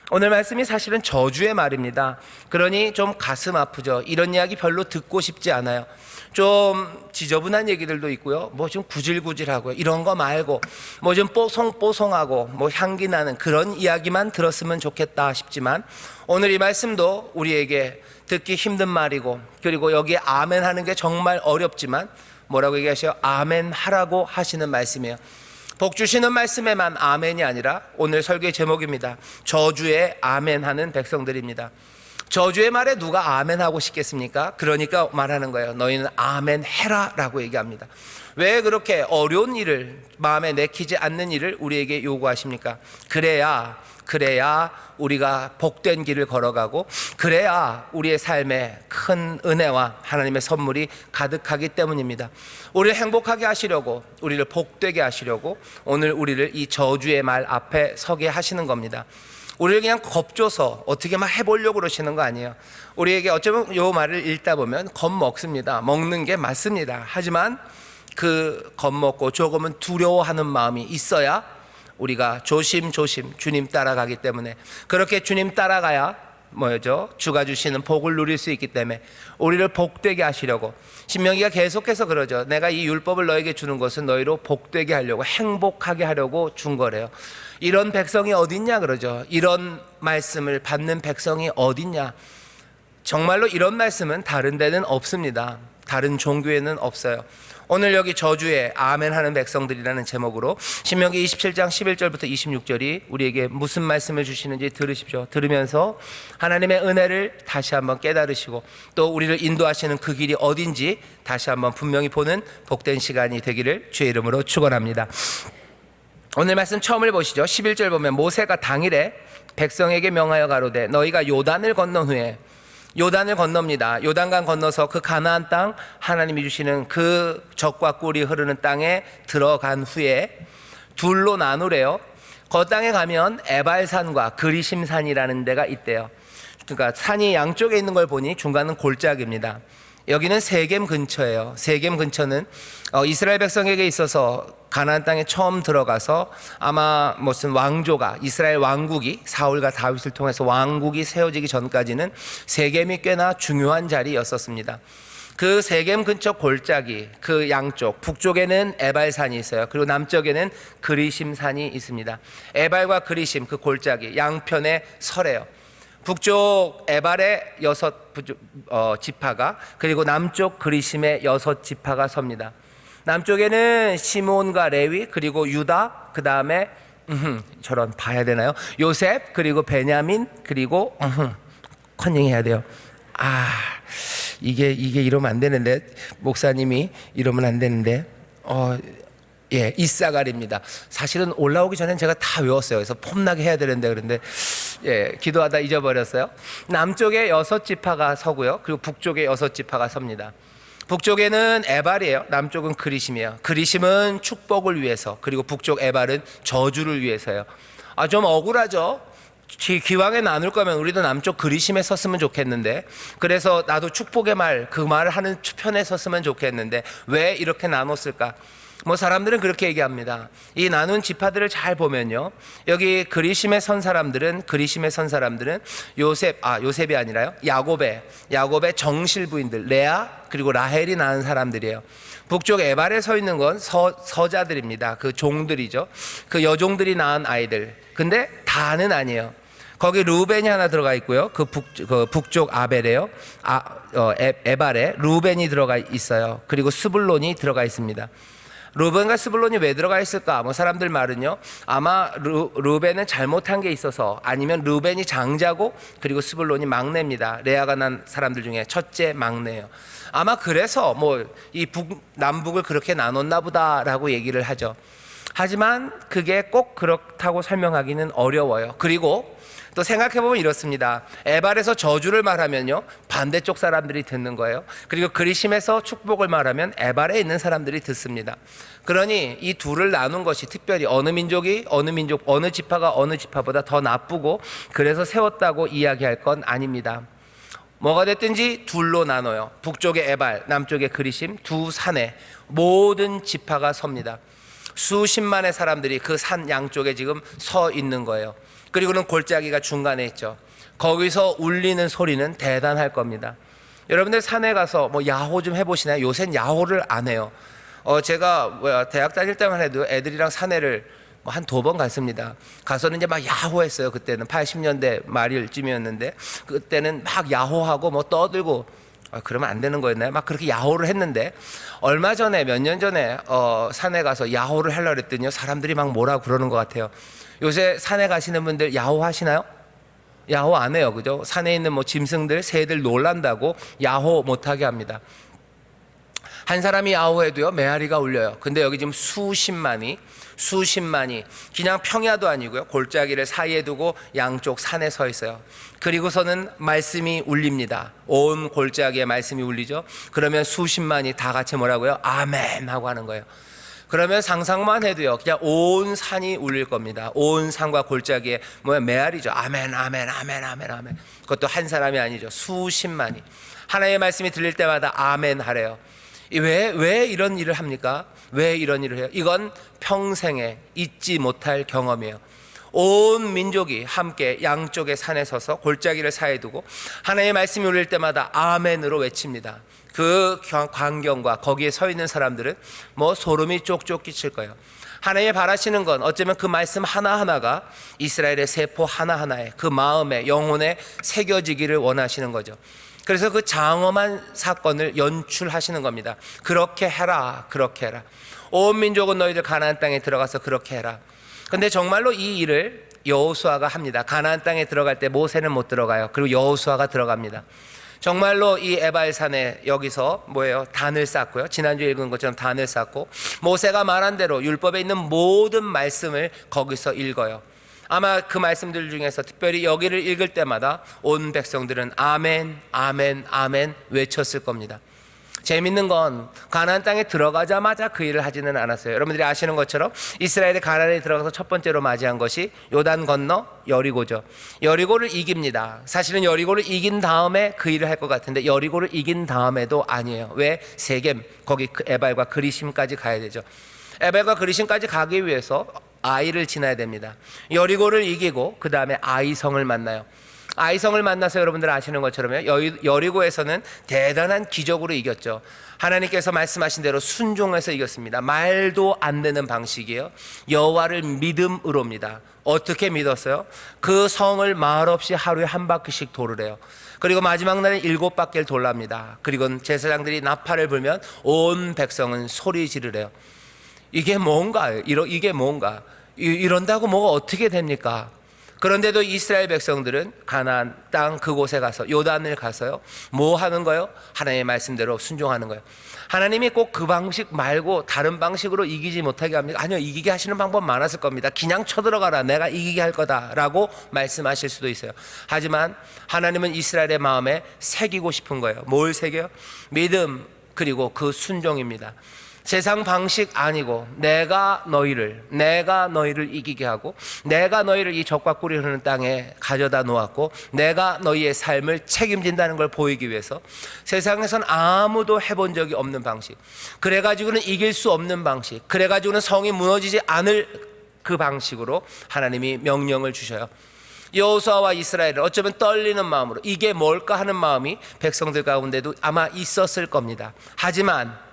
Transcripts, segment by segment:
오늘 말씀이 사실은 저주의 말입니다. 그러니 좀 가슴 아프죠. 이런 이야기 별로 듣고 싶지 않아요. 좀 지저분한 얘기들도 있고요. 뭐 좀 구질구질하고요. 이런 거 말고 뭐 좀 뽀송뽀송하고 뭐 향기 나는 그런 이야기만 들었으면 좋겠다 싶지만, 오늘 이 말씀도 우리에게 듣기 힘든 말이고, 그리고 여기에 아멘 하는 게 정말 어렵지만 뭐라고 얘기하셔요? 아멘 하라고 하시는 말씀이에요. 복 주시는 말씀에만 아멘이 아니라 오늘 설교의 제목입니다. 저주에 아멘하는 백성들입니다. 저주의 말에 누가 아멘하고 싶겠습니까? 그러니까 말하는 거예요. 너희는 아멘 해라 라고 얘기합니다. 왜 그렇게 어려운 일을, 마음에 내키지 않는 일을 우리에게 요구하십니까? 그래야 우리가 복된 길을 걸어가고, 그래야 우리의 삶에 큰 은혜와 하나님의 선물이 가득하기 때문입니다. 우리를 행복하게 하시려고, 우리를 복되게 하시려고 오늘 우리를 이 저주의 말 앞에 서게 하시는 겁니다. 우리를 그냥 겁줘서 어떻게 막 해보려고 그러시는 거 아니에요. 우리에게 어쩌면 이 말을 읽다 보면 겁먹습니다. 먹는 게 맞습니다. 하지만 그 겁먹고 조금은 두려워하는 마음이 있어야 우리가 조심조심 주님 따라가기 때문에, 그렇게 주님 따라가야 뭐죠? 주가 주시는 복을 누릴 수 있기 때문에 우리를 복되게 하시려고, 신명기가 계속해서 그러죠. 내가 이 율법을 너에게 주는 것은 너희로 복되게 하려고, 행복하게 하려고 준 거래요. 이런 백성이 어딨냐 그러죠. 이런 말씀을 받는 백성이 어딨냐. 정말로 이런 말씀은 다른 데는 없습니다. 다른 종교에는 없어요. 오늘 여기 저주에 아멘 하는 백성들이라는 제목으로 신명기 27장 11절부터 26절이 우리에게 무슨 말씀을 주시는지 들으십시오. 들으면서 하나님의 은혜를 다시 한번 깨달으시고, 또 우리를 인도하시는 그 길이 어딘지 다시 한번 분명히 보는 복된 시간이 되기를 주의 이름으로 축원합니다. 오늘 말씀 처음을 보시죠. 11절 보면, 모세가 당일에 백성에게 명하여 가로되 너희가 요단을 건넌 후에, 요단을 건넙니다. 요단강 건너서 그 가나안 땅, 하나님이 주시는 그 젖과 꿀이 흐르는 땅에 들어간 후에 둘로 나누래요. 그 땅에 가면 에발산과 그리심산이라는 데가 있대요. 그러니까 산이 양쪽에 있는 걸 보니 중간은 골짜기입니다. 여기는 세겜 근처예요. 세겜 근처는 이스라엘 백성에게 있어서 가나안 땅에 처음 들어가서 아마 무슨 왕조가, 이스라엘 왕국이 사울과 다윗을 통해서 왕국이 세워지기 전까지는 세겜이 꽤나 중요한 자리였었습니다. 그 세겜 근처 골짜기, 그 양쪽, 북쪽에는 에발산이 있어요. 그리고 남쪽에는 그리심산이 있습니다. 에발과 그리심, 그 골짜기 양편에 서래요. 북쪽 에발의 6 지파가, 그리고 남쪽 그리심의 6 지파가 섭니다. 남쪽에는 시몬과 레위, 그리고 유다, 그 다음에 저런 봐야 되나요? 요셉, 그리고 베냐민, 그리고 컨닝해야 돼요. 이게 이러면 안 되는데, 목사님이 이러면 안 되는데, 이사갈입니다. 사실은 올라오기 전엔 제가 다 외웠어요. 그래서 폼나게 해야 되는데, 그런데 기도하다 잊어버렸어요. 남쪽에 6 지파가 서고요. 그리고 북쪽에 6 지파가 섭니다. 북쪽에는 에발이에요. 남쪽은 그리심이에요. 그리심은 축복을 위해서, 그리고 북쪽 에발은 저주를 위해서요. 좀 억울하죠. 기왕에 나눌 거면 우리도 남쪽 그리심에 섰으면 좋겠는데, 그래서 나도 축복의 말, 그 말을 하는 편에 섰으면 좋겠는데 왜 이렇게 나눴을까? 사람들은 그렇게 얘기합니다. 이 나눈 지파들을 잘 보면요, 여기 그리심에 선 사람들은 요셉이 아니라요, 야곱의 정실 부인들 레아 그리고 라헬이 낳은 사람들이에요. 북쪽 에발에 서 있는 건 서자들입니다. 그 종들이죠. 그 여종들이 낳은 아이들. 근데 다는 아니에요. 거기 루벤이 하나 들어가 있고요. 그 북쪽 아벨에요. 에발에 루벤이 들어가 있어요. 그리고 스불론이 들어가 있습니다. 루벤과 스불론이 왜 들어가 있을까? 사람들 말은요, 아마 루벤은 잘못한 게 있어서, 아니면 루벤이 장자고 그리고 스불론이 막내입니다. 레아가 난 사람들 중에 첫째 막내예요. 아마 그래서 이 남북을 그렇게 나눴나 보다라고 얘기를 하죠. 하지만 그게 꼭 그렇다고 설명하기는 어려워요. 그리고 또 생각해보면 이렇습니다. 에발에서 저주를 말하면요, 반대쪽 사람들이 듣는 거예요. 그리고 그리심에서 축복을 말하면 에발에 있는 사람들이 듣습니다. 그러니 이 둘을 나눈 것이 특별히 어느 지파가 어느 지파보다 더 나쁘고 그래서 세웠다고 이야기할 건 아닙니다. 뭐가 됐든지 둘로 나눠요. 북쪽의 에발, 남쪽의 그리심, 두 산에 모든 지파가 섭니다. 수십만의 사람들이 그 산 양쪽에 지금 서 있는 거예요. 그리고는 골짜기가 중간에 있죠. 거기서 울리는 소리는 대단할 겁니다. 여러분들 산에 가서 뭐 야호 좀 해보시나요? 요새는 야호를 안 해요. 제가 대학 다닐 때만 해도 애들이랑 산에를 한 2번 갔습니다. 가서는 이제 막 야호했어요. 그때는 80년대 말일쯤이었는데 그때는 막 야호하고 뭐 떠들고 그러면 안 되는 거였나요? 막 그렇게 야호를 했는데 얼마 전에 몇 년 전에 산에 가서 야호를 하려고 그랬더니요 사람들이 막 뭐라 그러는 것 같아요. 요새 산에 가시는 분들 야호 하시나요? 야호 안 해요. 그죠? 산에 있는 뭐 짐승들, 새들 놀란다고 야호 못하게 합니다. 한 사람이 야호해도요 메아리가 울려요. 근데 여기 지금 수십만이 그냥 평야도 아니고요 골짜기를 사이에 두고 양쪽 산에 서 있어요. 그리고서는 말씀이 울립니다. 온 골짜기에 말씀이 울리죠. 그러면 수십만이 다 같이 뭐라고요? 아멘 하고 하는 거예요. 그러면 상상만 해도요 그냥 온 산이 울릴 겁니다. 온 산과 골짜기에 메아리죠. 아멘 아멘 아멘 아멘 아멘. 그것도 한 사람이 아니죠. 수십만이 하나님의 말씀이 들릴 때마다 아멘 하래요. 왜 이런 일을 합니까? 왜 이런 일을 해요? 이건 평생에 잊지 못할 경험이에요. 온 민족이 함께 양쪽의 산에 서서 골짜기를 사이에 두고 하나님의 말씀이 울릴 때마다 아멘으로 외칩니다. 그 광경과 거기에 서 있는 사람들은 뭐 소름이 쪽쪽 끼칠 거예요. 하나님이 바라시는 건 어쩌면 그 말씀 하나하나가 이스라엘의 세포 하나하나에 그 마음에 영혼에 새겨지기를 원하시는 거죠. 그래서 그 장엄한 사건을 연출하시는 겁니다. 그렇게 해라, 그렇게 해라. 온 민족은 너희들 가나안 땅에 들어가서 그렇게 해라. 근데 정말로 이 일을 여호수아가 합니다. 가나안 땅에 들어갈 때 모세는 못 들어가요. 그리고 여호수아가 들어갑니다. 정말로 이 에발산에 여기서 단을 쌓고요. 지난주에 읽은 것처럼 단을 쌓고 모세가 말한 대로 율법에 있는 모든 말씀을 거기서 읽어요. 아마 그 말씀들 중에서 특별히 여기를 읽을 때마다 온 백성들은 아멘 아멘 아멘 외쳤을 겁니다. 재밌는 건 가나안 땅에 들어가자마자 그 일을 하지는 않았어요. 여러분들이 아시는 것처럼 이스라엘이 가나안에 들어가서 첫 번째로 맞이한 것이 요단 건너 여리고죠. 여리고를 이깁니다. 사실은 여리고를 이긴 다음에 그 일을 할 것 같은데 여리고를 이긴 다음에도 아니에요. 왜? 세겜 거기 에발과 그리심까지 가야 되죠. 에발과 그리심까지 가기 위해서 아이를 지나야 됩니다. 여리고를 이기고 그 다음에 아이성을 만나요. 아이성을 만나서 여러분들 아시는 것처럼요 여리고에서는 대단한 기적으로 이겼죠. 하나님께서 말씀하신 대로 순종해서 이겼습니다. 말도 안 되는 방식이에요. 여호와를 믿음으로입니다. 어떻게 믿었어요? 그 성을 말없이 하루에 한 바퀴씩 도르래요. 그리고 마지막 날에 7바퀴를 돌랍니다. 그리고 제사장들이 나팔을 불면 온 백성은 소리 지르래요. 이게 뭔가요? 이게 뭔가? 이런다고 뭐가 어떻게 됩니까? 그런데도 이스라엘 백성들은 가나안 땅 그곳에 가서 요단을 가서요 뭐 하는 거예요? 하나님의 말씀대로 순종하는 거예요. 하나님이 꼭 그 방식 말고 다른 방식으로 이기지 못하게 합니까? 아니요, 이기게 하시는 방법 많았을 겁니다. 그냥 쳐들어가라, 내가 이기게 할 거다라고 말씀하실 수도 있어요. 하지만 하나님은 이스라엘의 마음에 새기고 싶은 거예요. 뭘 새겨요? 믿음 그리고 그 순종입니다. 세상 방식 아니고 내가 너희를 이기게 하고 내가 너희를 이 적과 꿀이 흐르는 땅에 가져다 놓았고 내가 너희의 삶을 책임진다는 걸 보이기 위해서 세상에선 아무도 해본 적이 없는 방식, 그래가지고는 이길 수 없는 방식, 그래가지고는 성이 무너지지 않을 그 방식으로 하나님이 명령을 주셔요. 여호수아와 이스라엘은 어쩌면 떨리는 마음으로 이게 뭘까 하는 마음이 백성들 가운데도 아마 있었을 겁니다. 하지만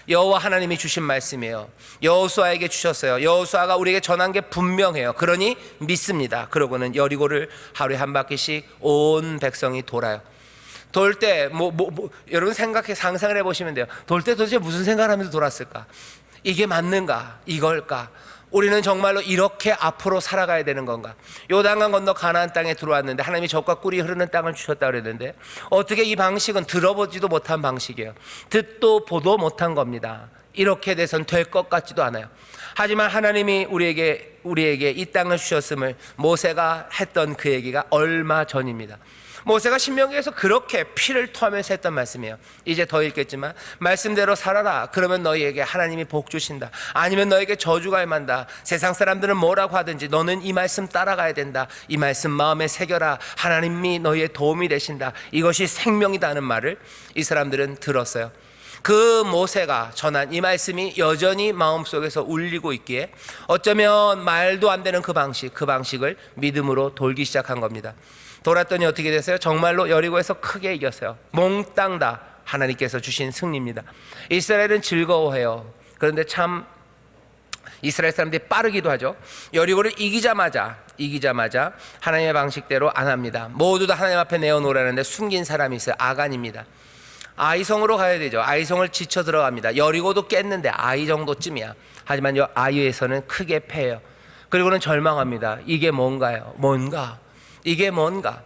여호와 하나님이 주신 말씀이에요. 여호수아에게 주셨어요. 여호수아가 우리에게 전한 게 분명해요. 그러니 믿습니다. 그러고는 여리고를 하루에 한 바퀴씩 온 백성이 돌아요. 돌 때 여러분 상상을 해보시면 돼요. 돌 때 도대체 무슨 생각을 하면서 돌았을까? 이게 맞는가? 이걸까? 우리는 정말로 이렇게 앞으로 살아가야 되는 건가? 요단강 건너 가나안 땅에 들어왔는데 하나님이 젖과 꿀이 흐르는 땅을 주셨다 그랬는데 어떻게 이 방식은 들어보지도 못한 방식이에요. 듣도 보도 못한 겁니다. 이렇게 돼선 될 것 같지도 않아요. 하지만 하나님이 우리에게 이 땅을 주셨음을 모세가 했던 그 얘기가 얼마 전입니다. 모세가 신명기에서 그렇게 피를 토하면서 했던 말씀이에요. 이제 더 읽겠지만 말씀대로 살아라. 그러면 너희에게 하나님이 복 주신다. 아니면 너에게 저주가 임한다. 세상 사람들은 뭐라고 하든지 너는 이 말씀 따라가야 된다. 이 말씀 마음에 새겨라. 하나님이 너희의 도움이 되신다. 이것이 생명이다 하는 말을 이 사람들은 들었어요. 그 모세가 전한 이 말씀이 여전히 마음속에서 울리고 있기에 어쩌면 말도 안 되는 그 방식을 믿음으로 돌기 시작한 겁니다. 돌았더니 어떻게 됐어요? 정말로 여리고에서 크게 이겼어요. 몽땅 다 하나님께서 주신 승리입니다. 이스라엘은 즐거워해요. 그런데 참 이스라엘 사람들이 빠르기도 하죠. 여리고를 이기자마자 하나님의 방식대로 안 합니다. 모두 다 하나님 앞에 내어놓으라는데 숨긴 사람이 있어요. 아간입니다. 아이성으로 가야 되죠. 아이성을 지쳐 들어갑니다. 여리고도 깼는데 아이 정도쯤이야. 하지만 아이에서는 크게 패해요. 그리고는 절망합니다. 이게 뭔가요? 이게 뭔가?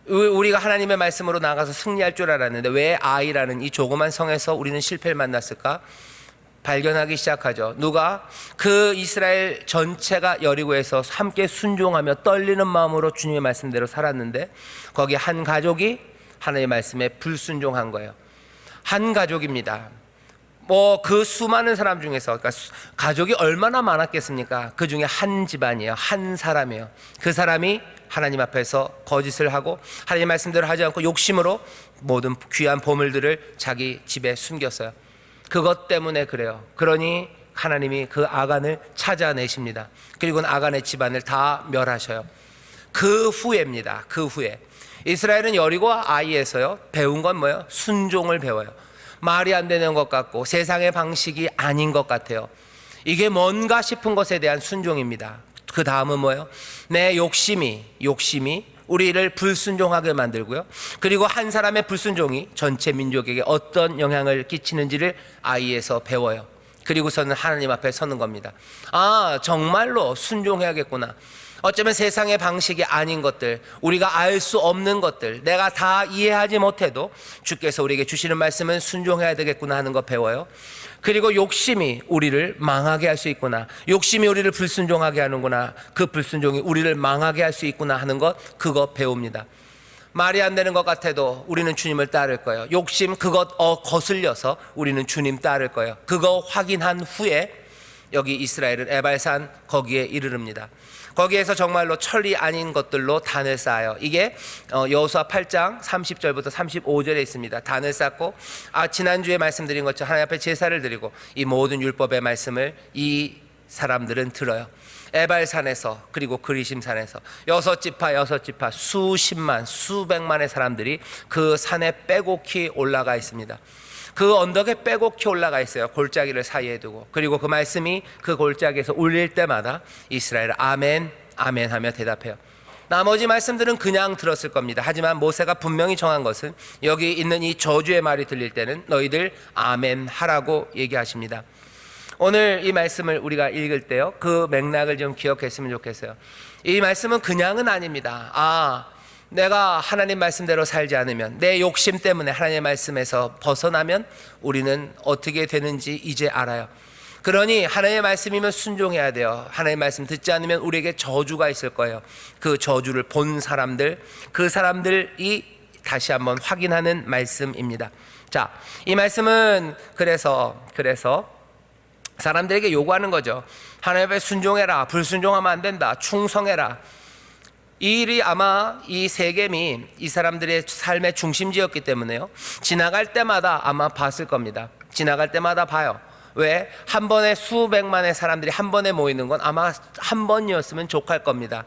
우리가 하나님의 말씀으로 나가서 승리할 줄 알았는데 왜 아이라는 이 조그만 성에서 우리는 실패를 만났을까? 발견하기 시작하죠. 누가? 그 이스라엘 전체가 여리고에서 함께 순종하며 떨리는 마음으로 주님의 말씀대로 살았는데 거기 한 가족이 하나님의 말씀에 불순종한 거예요. 한 가족입니다. 그 수많은 사람 중에서, 그러니까 가족이 얼마나 많았겠습니까? 그 중에 한 집안이에요. 한 사람이에요. 그 사람이 하나님 앞에서 거짓을 하고 하나님 말씀대로 하지 않고 욕심으로 모든 귀한 보물들을 자기 집에 숨겼어요. 그것 때문에 그래요. 그러니 하나님이 그 아간을 찾아내십니다. 그리고는 아간의 집안을 다 멸하셔요. 그 후에입니다. 그 후에 이스라엘은 여리고와 아이에서요 배운 건 뭐예요? 순종을 배워요. 말이 안 되는 것 같고 세상의 방식이 아닌 것 같아요. 이게 뭔가 싶은 것에 대한 순종입니다. 그 다음은 뭐예요? 내 욕심이 우리를 불순종하게 만들고요. 그리고 한 사람의 불순종이 전체 민족에게 어떤 영향을 끼치는지를 아이에서 배워요. 그리고서는 하나님 앞에 서는 겁니다. 정말로 순종해야겠구나. 어쩌면 세상의 방식이 아닌 것들, 우리가 알 수 없는 것들, 내가 다 이해하지 못해도 주께서 우리에게 주시는 말씀은 순종해야 되겠구나 하는 거 배워요. 그리고 욕심이 우리를 망하게 할 수 있구나, 욕심이 우리를 불순종하게 하는구나, 그 불순종이 우리를 망하게 할 수 있구나 하는 것, 그거 배웁니다. 말이 안 되는 것 같아도 우리는 주님을 따를 거예요. 욕심 그것 거슬려서 우리는 주님 따를 거예요. 그거 확인한 후에 여기 이스라엘은 에발산 거기에 이르릅니다. 거기에서 정말로 천리 아닌 것들로 단을 쌓아요. 이게 여호수아 8장 30절부터 35절에 있습니다. 단을 쌓고 지난주에 말씀드린 것처럼 하나님 앞에 제사를 드리고 이 모든 율법의 말씀을 이 사람들은 들어요. 에발산에서 그리고 그리심산에서 여섯 지파 수십만 수백만의 사람들이 그 산에 빼곡히 올라가 있습니다. 그 언덕에 빼곡히 올라가 있어요. 골짜기를 사이에 두고. 그리고 그 말씀이 그 골짜기에서 울릴 때마다 이스라엘 아멘 아멘 하며 대답해요. 나머지 말씀들은 그냥 들었을 겁니다. 하지만 모세가 분명히 정한 것은 여기 있는 이 저주의 말이 들릴 때는 너희들 아멘 하라고 얘기하십니다. 오늘 이 말씀을 우리가 읽을 때요, 그 맥락을 좀 기억했으면 좋겠어요. 이 말씀은 그냥은 아닙니다. 내가 하나님 말씀대로 살지 않으면, 내 욕심 때문에 하나님의 말씀에서 벗어나면 우리는 어떻게 되는지 이제 알아요. 그러니 하나님의 말씀이면 순종해야 돼요. 하나님의 말씀 듣지 않으면 우리에게 저주가 있을 거예요. 그 저주를 본 사람들, 그 사람들이 다시 한번 확인하는 말씀입니다. 자, 이 말씀은 그래서 사람들에게 요구하는 거죠. 하나님 앞에 순종해라, 불순종하면 안 된다, 충성해라. 이 일이 아마 이 세겜이 이 사람들의 삶의 중심지였기 때문에요, 지나갈 때마다 아마 봤을 겁니다. 지나갈 때마다 봐요. 왜? 한 번에 수백만의 사람들이 한 번에 모이는 건 아마 한 번이었으면 족할 겁니다.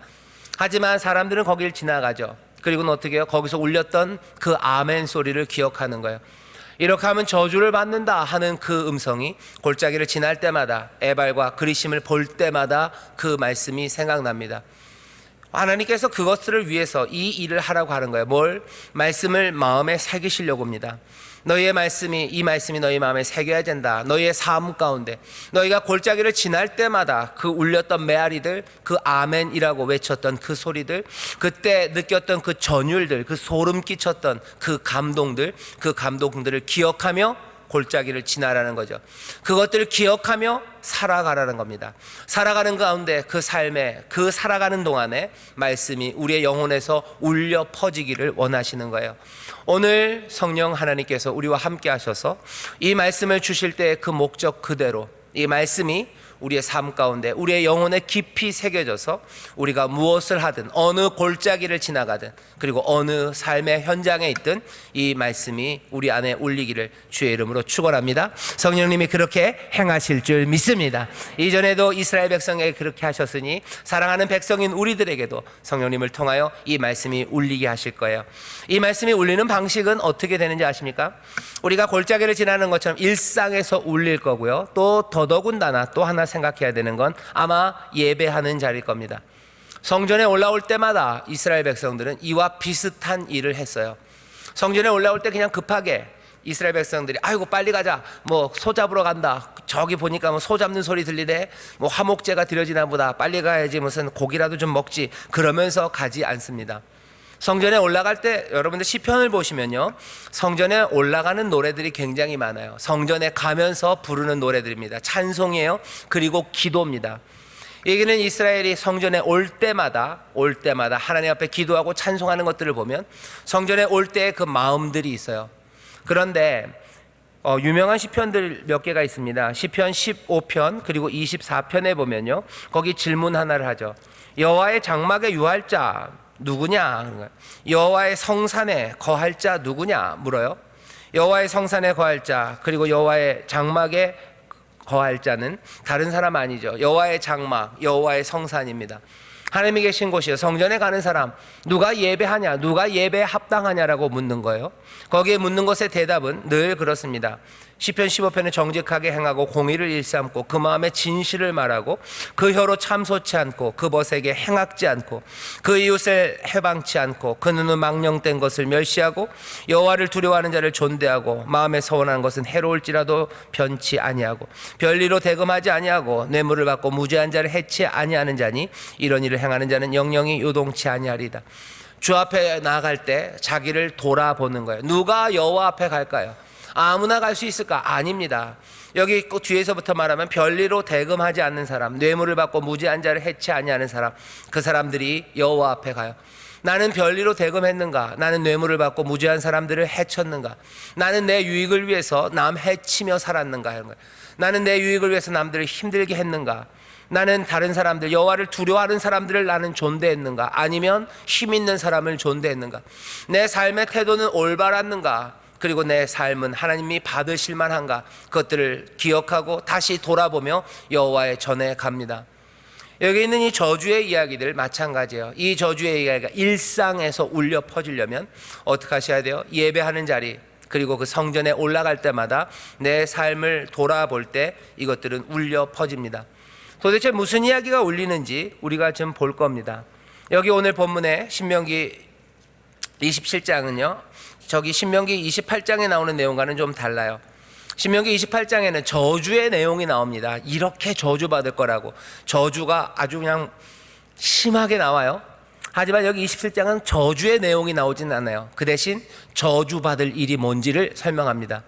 하지만 사람들은 거길 지나가죠. 그리고는 어떻게 해요? 거기서 울렸던 그 아멘 소리를 기억하는 거예요. 이렇게 하면 저주를 받는다 하는 그 음성이 골짜기를 지날 때마다, 에발과 그리심을 볼 때마다 그 말씀이 생각납니다. 하나님께서 그것들을 위해서 이 일을 하라고 하는 거예요. 뭘? 말씀을 마음에 새기시려고 합니다. 너희의 말씀이, 이 말씀이 너희 마음에 새겨야 된다. 너희의 삶 가운데 너희가 골짜기를 지날 때마다 그 울렸던 메아리들, 그 아멘이라고 외쳤던 그 소리들, 그때 느꼈던 그 전율들, 그 소름 끼쳤던 그 감동들, 그 감동들을 기억하며 골짜기를 지나라는 거죠. 그것들을 기억하며 살아가라는 겁니다. 살아가는 가운데 그 삶에, 그 살아가는 동안에 말씀이 우리의 영혼에서 울려 퍼지기를 원하시는 거예요. 오늘 성령 하나님께서 우리와 함께 하셔서 이 말씀을 주실 때 그 목적 그대로 이 말씀이 우리의 삶 가운데 우리의 영혼에 깊이 새겨져서 우리가 무엇을 하든 어느 골짜기를 지나가든 그리고 어느 삶의 현장에 있든 이 말씀이 우리 안에 울리기를 주의 이름으로 축원합니다. 성령님이 그렇게 행하실 줄 믿습니다. 이전에도 이스라엘 백성에게 그렇게 하셨으니 사랑하는 백성인 우리들에게도 성령님을 통하여 이 말씀이 울리게 하실 거예요. 이 말씀이 울리는 방식은 어떻게 되는지 아십니까? 우리가 골짜기를 지나는 것처럼 일상에서 울릴 거고요. 또 더더군다나 또 하나 생각해야 되는 건 아마 예배하는 자리일 겁니다. 성전에 올라올 때마다 이스라엘 백성들은 이와 비슷한 일을 했어요. 성전에 올라올 때 그냥 급하게 이스라엘 백성들이 아이고 빨리 가자, 뭐 소 잡으러 간다, 저기 보니까 뭐 소 잡는 소리 들리네, 뭐 화목제가 드려지나 보다, 빨리 가야지, 무슨 고기라도 좀 먹지, 그러면서 가지 않습니다. 성전에 올라갈 때 여러분들 시편을 보시면요, 성전에 올라가는 노래들이 굉장히 많아요. 성전에 가면서 부르는 노래들입니다. 찬송이에요. 그리고 기도입니다. 여기는 이스라엘이 성전에 올 때마다 하나님 앞에 기도하고 찬송하는 것들을 보면 성전에 올 때의 그 마음들이 있어요. 그런데 유명한 시편들 몇 개가 있습니다. 시편 15편 그리고 24편에 보면요, 거기 질문 하나를 하죠. 여호와의 장막에 유할 자 누구냐? 여호와의 성산에 거할 자 누구냐? 물어요. 여호와의 성산에 거할 자, 그리고 여호와의 장막에 거할 자는 다른 사람 아니죠. 여호와의 장막, 여호와의 성산입니다. 하나님이 계신 곳이요. 성전에 가는 사람, 누가 예배하냐, 누가 예배에 합당하냐라고 묻는 거예요. 거기에 묻는 것의 대답은 늘 그렇습니다. 시편 15편에 정직하게 행하고 공의를 일삼고 그 마음에 진실을 말하고 그 혀로 참소치 않고 그 벗에게 행악지 않고 그 이웃을 해방치 않고 그 눈은 망령된 것을 멸시하고 여호와를 두려워하는 자를 존대하고 마음에 서원하는 것은 해로울지라도 변치 아니하고 별리로 대금하지 아니하고 뇌물을 받고 무죄한 자를 해치 아니하는 자니 이런 일을 행하는 자는 영영이 요동치 아니하리다. 주 앞에 나아갈 때 자기를 돌아보는 거예요. 누가 여호와 앞에 갈까요? 아무나 갈 수 있을까? 아닙니다. 여기 뒤에서부터 말하면 별리로 대금하지 않는 사람, 뇌물을 받고 무죄한 자를 해치 아니하는 사람, 그 사람들이 여호와 앞에 가요. 나는 별리로 대금했는가? 나는 뇌물을 받고 무죄한 사람들을 해쳤는가? 나는 내 유익을 위해서 남 해치며 살았는가? 하는 거예요. 나는 내 유익을 위해서 남들을 힘들게 했는가? 나는 다른 사람들, 여호와를 두려워하는 사람들을 나는 존대했는가? 아니면 힘 있는 사람을 존대했는가? 내 삶의 태도는 올바랐는가? 그리고 내 삶은 하나님이 받으실 만한가? 그것들을 기억하고 다시 돌아보며 여호와의 전에 갑니다. 여기 있는 이 저주의 이야기들 마찬가지예요. 이 저주의 이야기가 일상에서 울려 퍼지려면 어떻게 하셔야 돼요? 예배하는 자리, 그리고 그 성전에 올라갈 때마다 내 삶을 돌아볼 때 이것들은 울려 퍼집니다. 도대체 무슨 이야기가 울리는지 우리가 좀 볼 겁니다. 여기 오늘 본문에 신명기 27장은요, 저기 신명기 28장에 나오는 내용과는 좀 달라요. 신명기 28장에는 저주의 내용이 나옵니다. 이렇게 저주받을 거라고. 저주가 아주 그냥 심하게 나와요. 하지만 여기 27장은 저주의 내용이 나오진 않아요. 그 대신 저주받을 일이 뭔지를 설명합니다.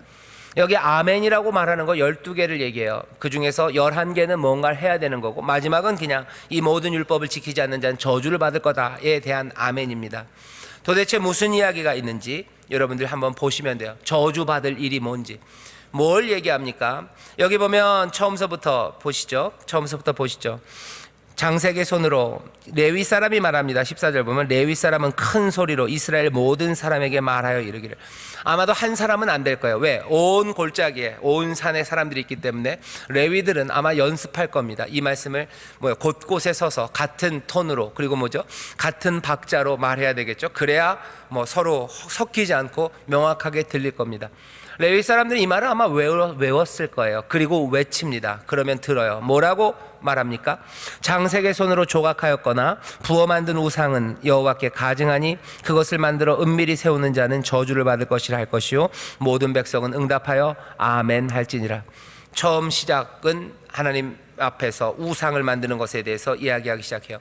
여기 아멘이라고 말하는 거 12개를 얘기해요. 그 중에서 11개는 뭔가를 해야 되는 거고, 마지막은 그냥 이 모든 율법을 지키지 않는 자는 저주를 받을 거다에 대한 아멘입니다. 도대체 무슨 이야기가 있는지 여러분들 한번 보시면 돼요. 저주받을 일이 뭔지. 뭘 얘기합니까? 여기 보면 처음서부터 보시죠. 장색의 손으로 레위 사람이 말합니다. 14절 보면 레위 사람은 큰 소리로 이스라엘 모든 사람에게 말하여 이르기를. 아마도 한 사람은 안 될 거예요. 왜? 온 골짜기에 온 산에 사람들이 있기 때문에 레위들은 아마 연습할 겁니다. 이 말씀을 곳곳에 서서 같은 톤으로, 그리고 같은 박자로 말해야 되겠죠. 그래야 서로 섞이지 않고 명확하게 들릴 겁니다. 레위 사람들은 이 말을 아마 외웠을 거예요. 그리고 외칩니다. 그러면 들어요. 뭐라고 말합니까? 장색의 손으로 조각하였거나 부어 만든 우상은 여호와께 가증하니 그것을 만들어 은밀히 세우는 자는 저주를 받을 것이라 할 것이요 모든 백성은 응답하여 아멘 할지니라. 처음 시작은 하나님 앞에서 우상을 만드는 것에 대해서 이야기하기 시작해요.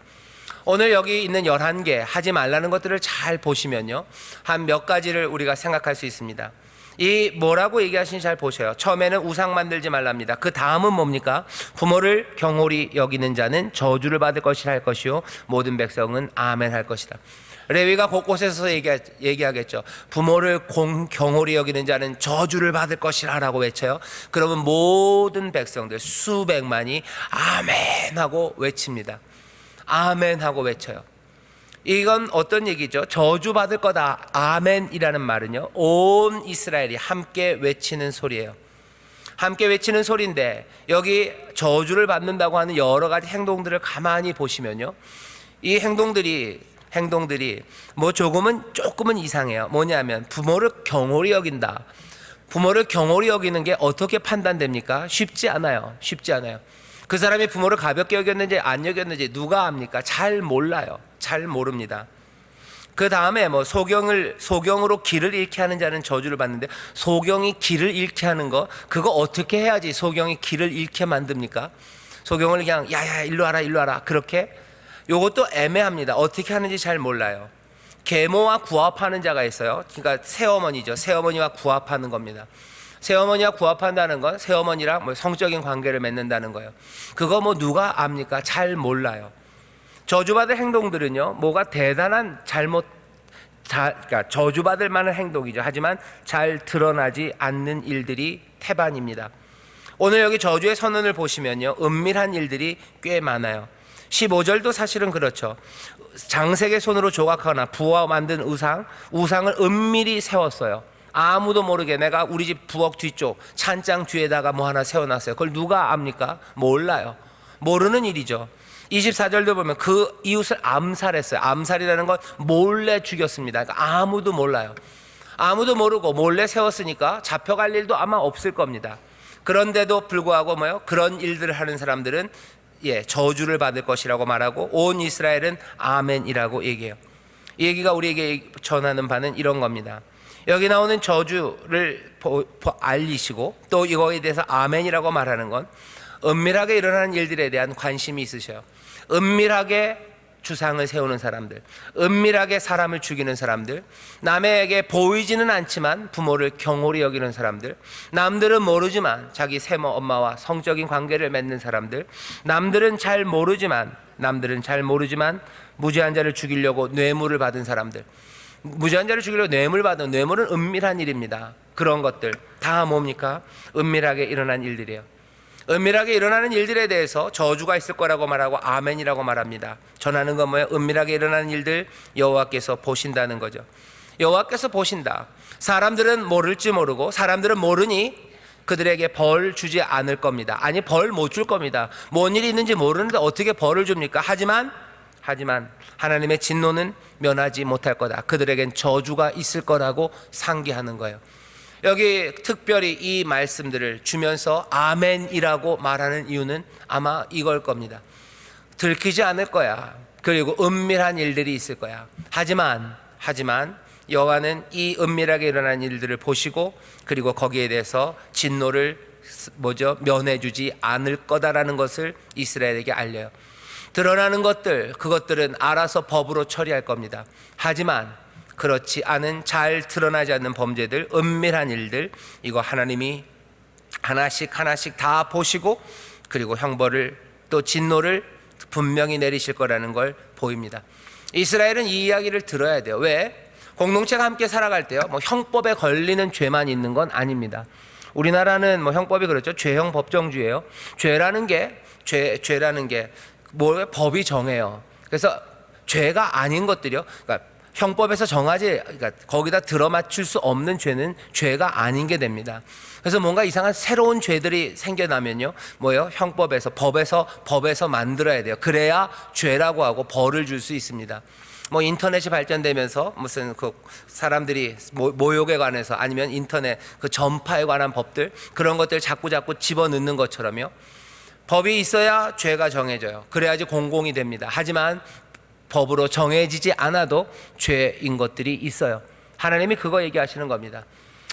오늘 여기 있는 11개 하지 말라는 것들을 잘 보시면요, 한 몇 가지를 우리가 생각할 수 있습니다. 이 뭐라고 얘기하시는지 잘 보셔요. 처음에는 우상 만들지 말랍니다. 그 다음은 뭡니까? 부모를 경홀히 여기는 자는 저주를 받을 것이라 할 것이요 모든 백성은 아멘 할 것이다. 레위가 곳곳에서 얘기하겠죠. 부모를 경홀히 여기는 자는 저주를 받을 것이라 라고 외쳐요. 그러면 모든 백성들 수백만이 아멘 하고 외칩니다. 아멘 하고 외쳐요. 이건 어떤 얘기죠? 저주 받을 거다. 아멘이라는 말은요, 온 이스라엘이 함께 외치는 소리예요. 함께 외치는 소리인데, 여기 저주를 받는다고 하는 여러 가지 행동들을 가만히 보시면요, 이 행동들이 뭐 조금은 이상해요. 뭐냐면 부모를 경홀히 여긴다. 부모를 경홀히 여기는 게 어떻게 판단됩니까? 쉽지 않아요. 그 사람이 부모를 가볍게 여겼는지 안 여겼는지 누가 압니까? 잘 몰라요. 잘 모릅니다. 그 다음에 뭐 소경으로 길을 잃게 하는 자는 저주를 받는데, 소경이 길을 잃게 하는 거, 그거 어떻게 해야지 소경이 길을 잃게 만듭니까? 소경을 그냥 야야 일로 와라 그렇게? 요것도 애매합니다. 어떻게 하는지 잘 몰라요. 계모와 구합하는 자가 있어요. 그러니까 새어머니죠. 새어머니와 구합하는 겁니다. 새어머니와 구합한다는 건 새어머니랑 뭐 성적인 관계를 맺는다는 거예요. 그거 뭐 누가 압니까? 잘 몰라요. 저주받을 행동들은요, 뭐가 대단한 그러니까 저주받을 만한 행동이죠. 하지만 잘 드러나지 않는 일들이 태반입니다. 오늘 여기 저주의 선언을 보시면요, 은밀한 일들이 꽤 많아요. 15절도 사실은 그렇죠. 장색의 손으로 조각하거나 부어 만든 우상을 은밀히 세웠어요. 아무도 모르게 내가 우리 집 부엌 뒤쪽 찬장 뒤에다가 뭐 하나 세워놨어요. 그걸 누가 압니까? 몰라요. 모르는 일이죠. 24절도 보면 그 이웃을 암살했어요. 암살이라는 건 몰래 죽였습니다. 그러니까 아무도 몰라요. 아무도 모르고 몰래 세웠으니까 잡혀갈 일도 아마 없을 겁니다. 그런데도 불구하고 그런 일들을 하는 사람들은 저주를 받을 것이라고 말하고, 온 이스라엘은 아멘이라고 얘기해요. 이 얘기가 우리에게 전하는 바는 이런 겁니다. 여기 나오는 저주를 알리시고 또 이거에 대해서 아멘이라고 말하는 건 은밀하게 일어나는 일들에 대한 관심이 있으셔요. 은밀하게 주상을 세우는 사람들, 은밀하게 사람을 죽이는 사람들, 남에게 보이지는 않지만 부모를 경홀히 여기는 사람들, 남들은 모르지만 자기 세모 엄마와 성적인 관계를 맺는 사람들, 남들은 잘 모르지만 무죄한 자를 죽이려고 뇌물을 받은 사람들, 무죄한 자를 죽이려고 뇌물은 은밀한 일입니다. 그런 것들 다 뭡니까? 은밀하게 일어난 일들이에요. 은밀하게 일어나는 일들에 대해서 저주가 있을 거라고 말하고 아멘이라고 말합니다. 전하는 건 뭐예요? 은밀하게 일어나는 일들 여호와께서 보신다는 거죠. 여호와께서 보신다. 사람들은 모를지 모르고, 사람들은 모르니 그들에게 벌 주지 않을 겁니다. 아니, 벌 못 줄 겁니다. 뭔 일이 있는지 모르는데 어떻게 벌을 줍니까? 하지만 하나님의 진노는 면하지 못할 거다. 그들에겐 저주가 있을 거라고 상기하는 거예요. 여기 특별히 이 말씀들을 주면서 아멘이라고 말하는 이유는 아마 이걸 겁니다. 들키지 않을 거야. 그리고 은밀한 일들이 있을 거야. 하지만 여호와는 이 은밀하게 일어난 일들을 보시고, 그리고 거기에 대해서 진노를 면해주지 않을 거다라는 것을 이스라엘에게 알려요. 드러나는 그것들은 알아서 법으로 처리할 겁니다. 하지만 그렇지 않은, 잘 드러나지 않는 범죄들, 은밀한 일들, 이거 하나님이 하나씩 다 보시고, 그리고 형벌을 또 진노를 분명히 내리실 거라는 걸 보입니다. 이스라엘은 이 이야기를 들어야 돼요. 왜? 공동체가 함께 살아갈 때요, 형법에 걸리는 죄만 있는 건 아닙니다. 우리나라는 형법이 그렇죠. 죄형 법정주의예요. 죄라는 게 뭐예요? 법이 정해요. 그래서 죄가 아닌 것들이요, 그러니까 형법에서 그러니까 거기다 들어맞출 수 없는 죄는 죄가 아닌 게 됩니다. 그래서 뭔가 이상한 새로운 죄들이 생겨나면요, 법에서 만들어야 돼요. 그래야 죄라고 하고 벌을 줄 수 있습니다. 인터넷이 발전되면서 무슨 사람들이 모욕에 관해서, 아니면 인터넷 전파에 관한 법들, 그런 것들 자꾸 집어넣는 것처럼요, 법이 있어야 죄가 정해져요. 그래야지 공공이 됩니다. 하지만 법으로 정해지지 않아도 죄인 것들이 있어요. 하나님이 그거 얘기하시는 겁니다.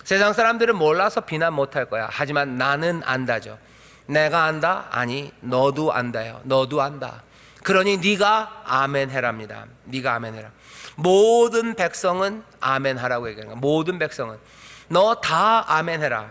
세상 사람들은 몰라서 비난 못할 거야. 하지만 나는 안다죠. 내가 안다? 아니, 너도 안다요. 너도 안다. 그러니 네가 아멘해랍니다. 네가 아멘해라. 모든 백성은 아멘하라고 얘기하는 거야. 모든 백성은 너 다 아멘해라.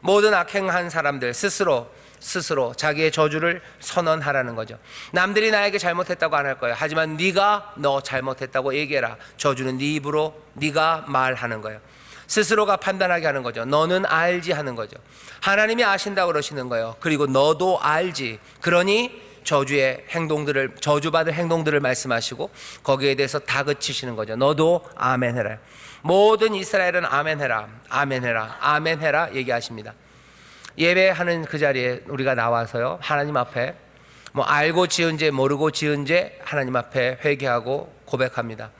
모든 악행한 사람들 스스로 스스로 자기의 저주를 선언하라는 거죠. 남들이 나에게 잘못했다고 안 할 거예요. 하지만 네가 너 잘못했다고 얘기해라. 저주는 네 입으로 네가 말하는 거예요. 스스로가 판단하게 하는 거죠. 너는 알지 하는 거죠. 하나님이 아신다고 그러시는 거예요. 그리고 너도 알지. 그러니 저주의 행동들을, 저주받을 행동들을 말씀하시고 거기에 대해서 다그치시는 거죠. 너도 아멘해라. 모든 이스라엘은 아멘해라, 아멘해라, 아멘해라 얘기하십니다. 예배하는 그 자리에 우리가 나와서요, 하나님 앞에 뭐 알고 지은 죄 모르고 지은 죄 하나님 앞에 회개하고 고백합니다.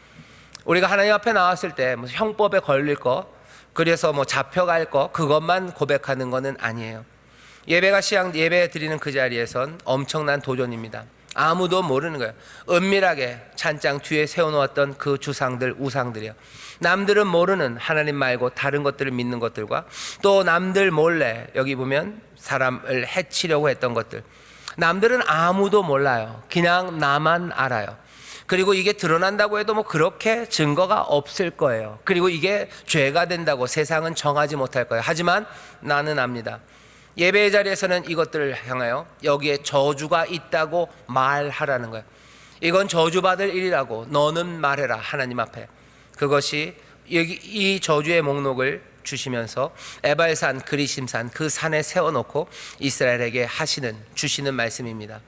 우리가 하나님 앞에 나왔을 때 무슨 형법에 걸릴 거, 그래서 뭐 잡혀갈 거, 그것만 고백하는 것은 아니에요. 예배가 예배 드리는 그 자리에선 엄청난 도전입니다. 아무도 모르는 거예요. 은밀하게 찬장 뒤에 세워놓았던 그 주상들, 우상들이요. 남들은 모르는 하나님 말고 다른 것들을 믿는 것들과 또 남들 몰래 여기 보면 사람을 해치려고 했던 것들. 남들은 아무도 몰라요. 그냥 나만 알아요. 그리고 이게 드러난다고 해도 뭐 그렇게 증거가 없을 거예요. 그리고 이게 죄가 된다고 세상은 정하지 못할 거예요. 하지만 나는 압니다. 예배의 자리에서는 이것들을 향하여 여기에 저주가 있다고 말하라는 거예요. 이건 저주받을 일이라고 너는 말해라 하나님 앞에. 그것이 여기 이 저주의 목록을 주시면서 에발산, 그리심산 그 산에 세워놓고 이스라엘에게 주시는 말씀입니다.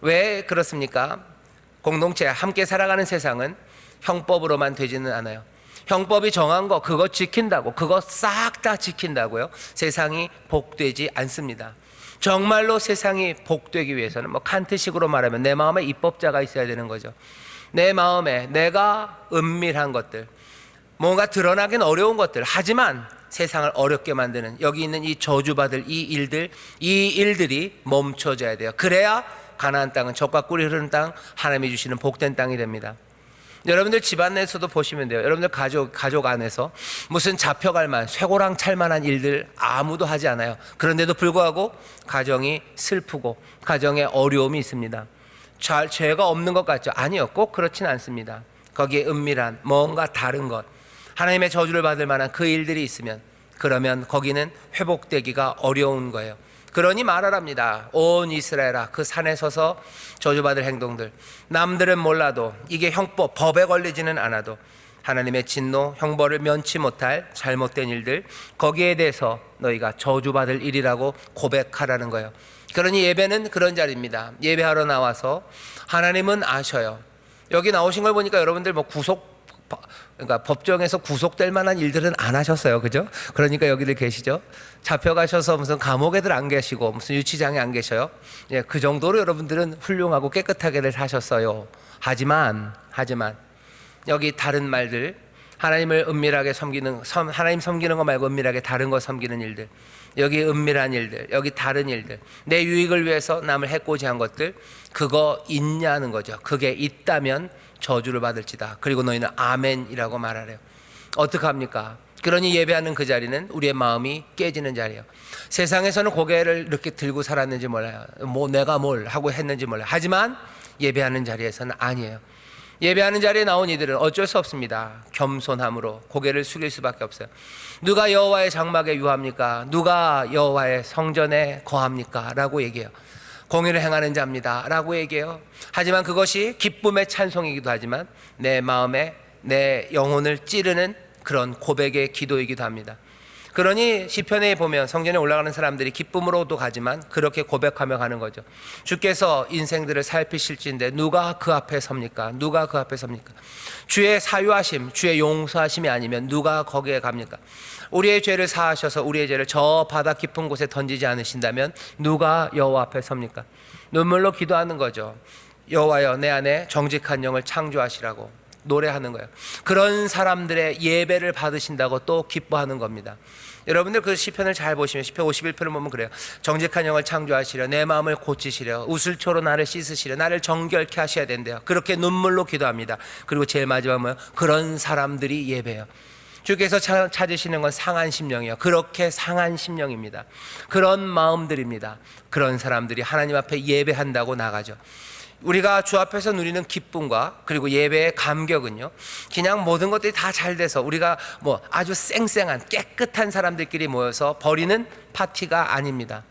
왜 그렇습니까? 공동체 함께 살아가는 세상은 형법으로만 되지는 않아요. 형법이 정한 거 그거 지킨다고, 그거 싹 다 지킨다고요 세상이 복되지 않습니다. 정말로 세상이 복되기 위해서는 뭐 칸트식으로 말하면 내 마음에 입법자가 있어야 되는 거죠. 내 마음에 내가 은밀한 것들, 뭔가 드러나긴 어려운 것들, 하지만 세상을 어렵게 만드는 여기 있는 이 저주받을 이 일들이 멈춰져야 돼요. 그래야 가나안 땅은 젖과 꿀이 흐르는 땅, 하나님이 주시는 복된 땅이 됩니다. 여러분들 집안 내에서도 보시면 돼요. 여러분들 가족 안에서 무슨 잡혀갈 만, 쇠고랑 찰 만한 일들 아무도 하지 않아요. 그런데도 불구하고 가정이 슬프고 가정에 어려움이 있습니다. 죄가 없는 것 같죠? 아니요, 꼭 그렇진 않습니다. 거기에 은밀한 뭔가 다른 것, 하나님의 저주를 받을 만한 그 일들이 있으면, 그러면 거기는 회복되기가 어려운 거예요. 그러니 말하랍니다. 온 이스라엘아, 그 산에 서서 저주받을 행동들, 남들은 몰라도 이게 형법, 법에 걸리지는 않아도 하나님의 진노, 형벌을 면치 못할 잘못된 일들, 거기에 대해서 너희가 저주받을 일이라고 고백하라는 거예요. 그러니 예배는 그런 자리입니다. 예배하러 나와서 하나님은 아셔요. 여기 나오신 걸 보니까 여러분들 뭐 그러니까 법정에서 구속될 만한 일들은 안 하셨어요. 그죠? 그러니까 여기들 계시죠? 잡혀가셔서 무슨 감옥에들 안 계시고 무슨 유치장에 안 계셔요. 예, 그 정도로 여러분들은 훌륭하고 깨끗하게들 사셨어요. 하지만 여기 다른 말들, 하나님을 은밀하게 하나님 섬기는 거 말고 은밀하게 다른 거 섬기는 일들, 여기 은밀한 일들, 여기 다른 일들, 내 유익을 위해서 남을 해코지한 것들, 그거 있냐는 거죠. 그게 있다면 저주를 받을지다. 그리고 너희는 아멘이라고 말하래요. 어떡합니까? 그러니 예배하는 그 자리는 우리의 마음이 깨지는 자리예요. 세상에서는 고개를 이렇게 들고 살았는지 몰라요. 뭐 내가 뭘 하고 했는지 몰라요. 하지만 예배하는 자리에서는 아니에요. 예배하는 자리에 나온 이들은 어쩔 수 없습니다. 겸손함으로 고개를 숙일 수밖에 없어요. 누가 여호와의 장막에 유합니까? 누가 여호와의 성전에 거합니까? 라고 얘기해요. 공의를 행하는 자입니다 라고 얘기해요. 하지만 그것이 기쁨의 찬송이기도 하지만 내 마음에 내 영혼을 찌르는 그런 고백의 기도이기도 합니다. 그러니 시편에 보면 성전에 올라가는 사람들이 기쁨으로도 가지만 그렇게 고백하며 가는 거죠. 주께서 인생들을 살피실진데 누가 그 앞에 섭니까? 누가 그 앞에 섭니까? 주의 사유하심, 주의 용서하심이 아니면 누가 거기에 갑니까? 우리의 죄를 사하셔서 우리의 죄를 저 바다 깊은 곳에 던지지 않으신다면 누가 여호와 앞에 섭니까? 눈물로 기도하는 거죠. 여호와여, 내 안에 정직한 영을 창조하시라고 노래하는 거예요. 그런 사람들의 예배를 받으신다고 또 기뻐하는 겁니다. 여러분들 그 시편을 잘 보시면 시편 51편을 보면 그래요. 정직한 영을 창조하시려, 내 마음을 고치시려, 우슬초로 나를 씻으시려, 나를 정결케 하셔야 된대요. 그렇게 눈물로 기도합니다. 그리고 제일 마지막 뭐예요? 그런 사람들이 예배해요. 주께서 찾으시는 건 상한 심령이에요. 그렇게 상한 심령입니다. 그런 마음들입니다. 그런 사람들이 하나님 앞에 예배한다고 나가죠. 우리가 주 앞에서 누리는 기쁨과 그리고 예배의 감격은요, 그냥 모든 것들이 다 잘 돼서 우리가 뭐 아주 쌩쌩한 깨끗한 사람들끼리 모여서 벌이는 파티가 아닙니다.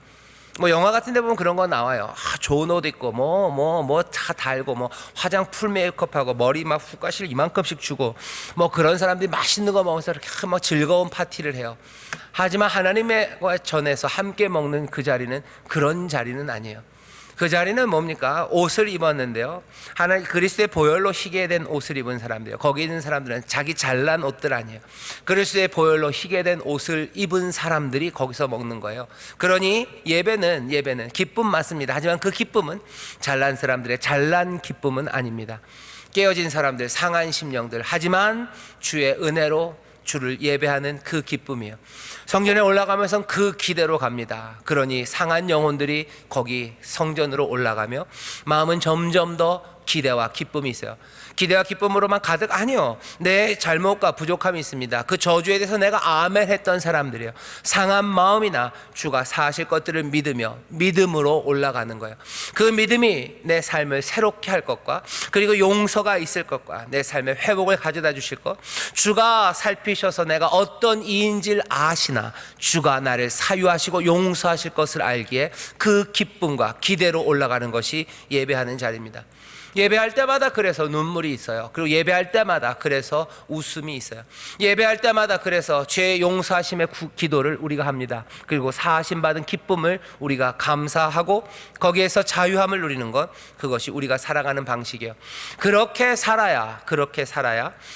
뭐 영화 같은 데 보면 그런 거 나와요. 좋은 옷 입고 뭐 차 달고 뭐 화장 풀 메이크업하고 머리 막 후가실 이만큼씩 주고 뭐 그런 사람들이 맛있는 거 먹으면서 이렇게 막 즐거운 파티를 해요. 하지만 하나님과 전에서 함께 먹는 그 자리는 그런 자리는 아니에요. 그 자리는 뭡니까? 옷을 입었는데요, 하나님 그리스도의 보혈로 희게 된 옷을 입은 사람들이에요. 거기 있는 사람들은 자기 잘난 옷들 아니에요. 그리스도의 보혈로 희게 된 옷을 입은 사람들이 거기서 먹는 거예요. 그러니 예배는 기쁨 맞습니다. 하지만 그 기쁨은 잘난 사람들의 잘난 기쁨은 아닙니다. 깨어진 사람들, 상한 심령들, 하지만 주의 은혜로 주를 예배하는 그 기쁨이에요. 성전에 올라가면서 그 기대로 갑니다. 그러니 상한 영혼들이 거기 성전으로 올라가며 마음은 점점 더 기대와 기쁨이 있어요. 기대와 기쁨으로만 가득? 아니요, 내 잘못과 부족함이 있습니다. 그 저주에 대해서 내가 아멘 했던 사람들이에요. 상한 마음이나 주가 사실 것들을 믿으며 믿음으로 올라가는 거예요. 그 믿음이 내 삶을 새롭게 할 것과, 그리고 용서가 있을 것과, 내 삶의 회복을 가져다 주실 것, 주가 살피셔서 내가 어떤 이인지를 아시나 주가 나를 사유하시고 용서하실 것을 알기에 그 기쁨과 기대로 올라가는 것이 예배하는 자리입니다. 예배할 때마다 그래서 눈물이 있어요. 그리고 예배할 때마다 그래서 웃음이 있어요. 예배할 때마다 그래서 죄 용서하심의 기도를 우리가 합니다. 그리고 사하심 받은 기쁨을 우리가 감사하고 거기에서 자유함을 누리는 것, 그것이 우리가 살아가는 방식이에요. 그렇게 살아야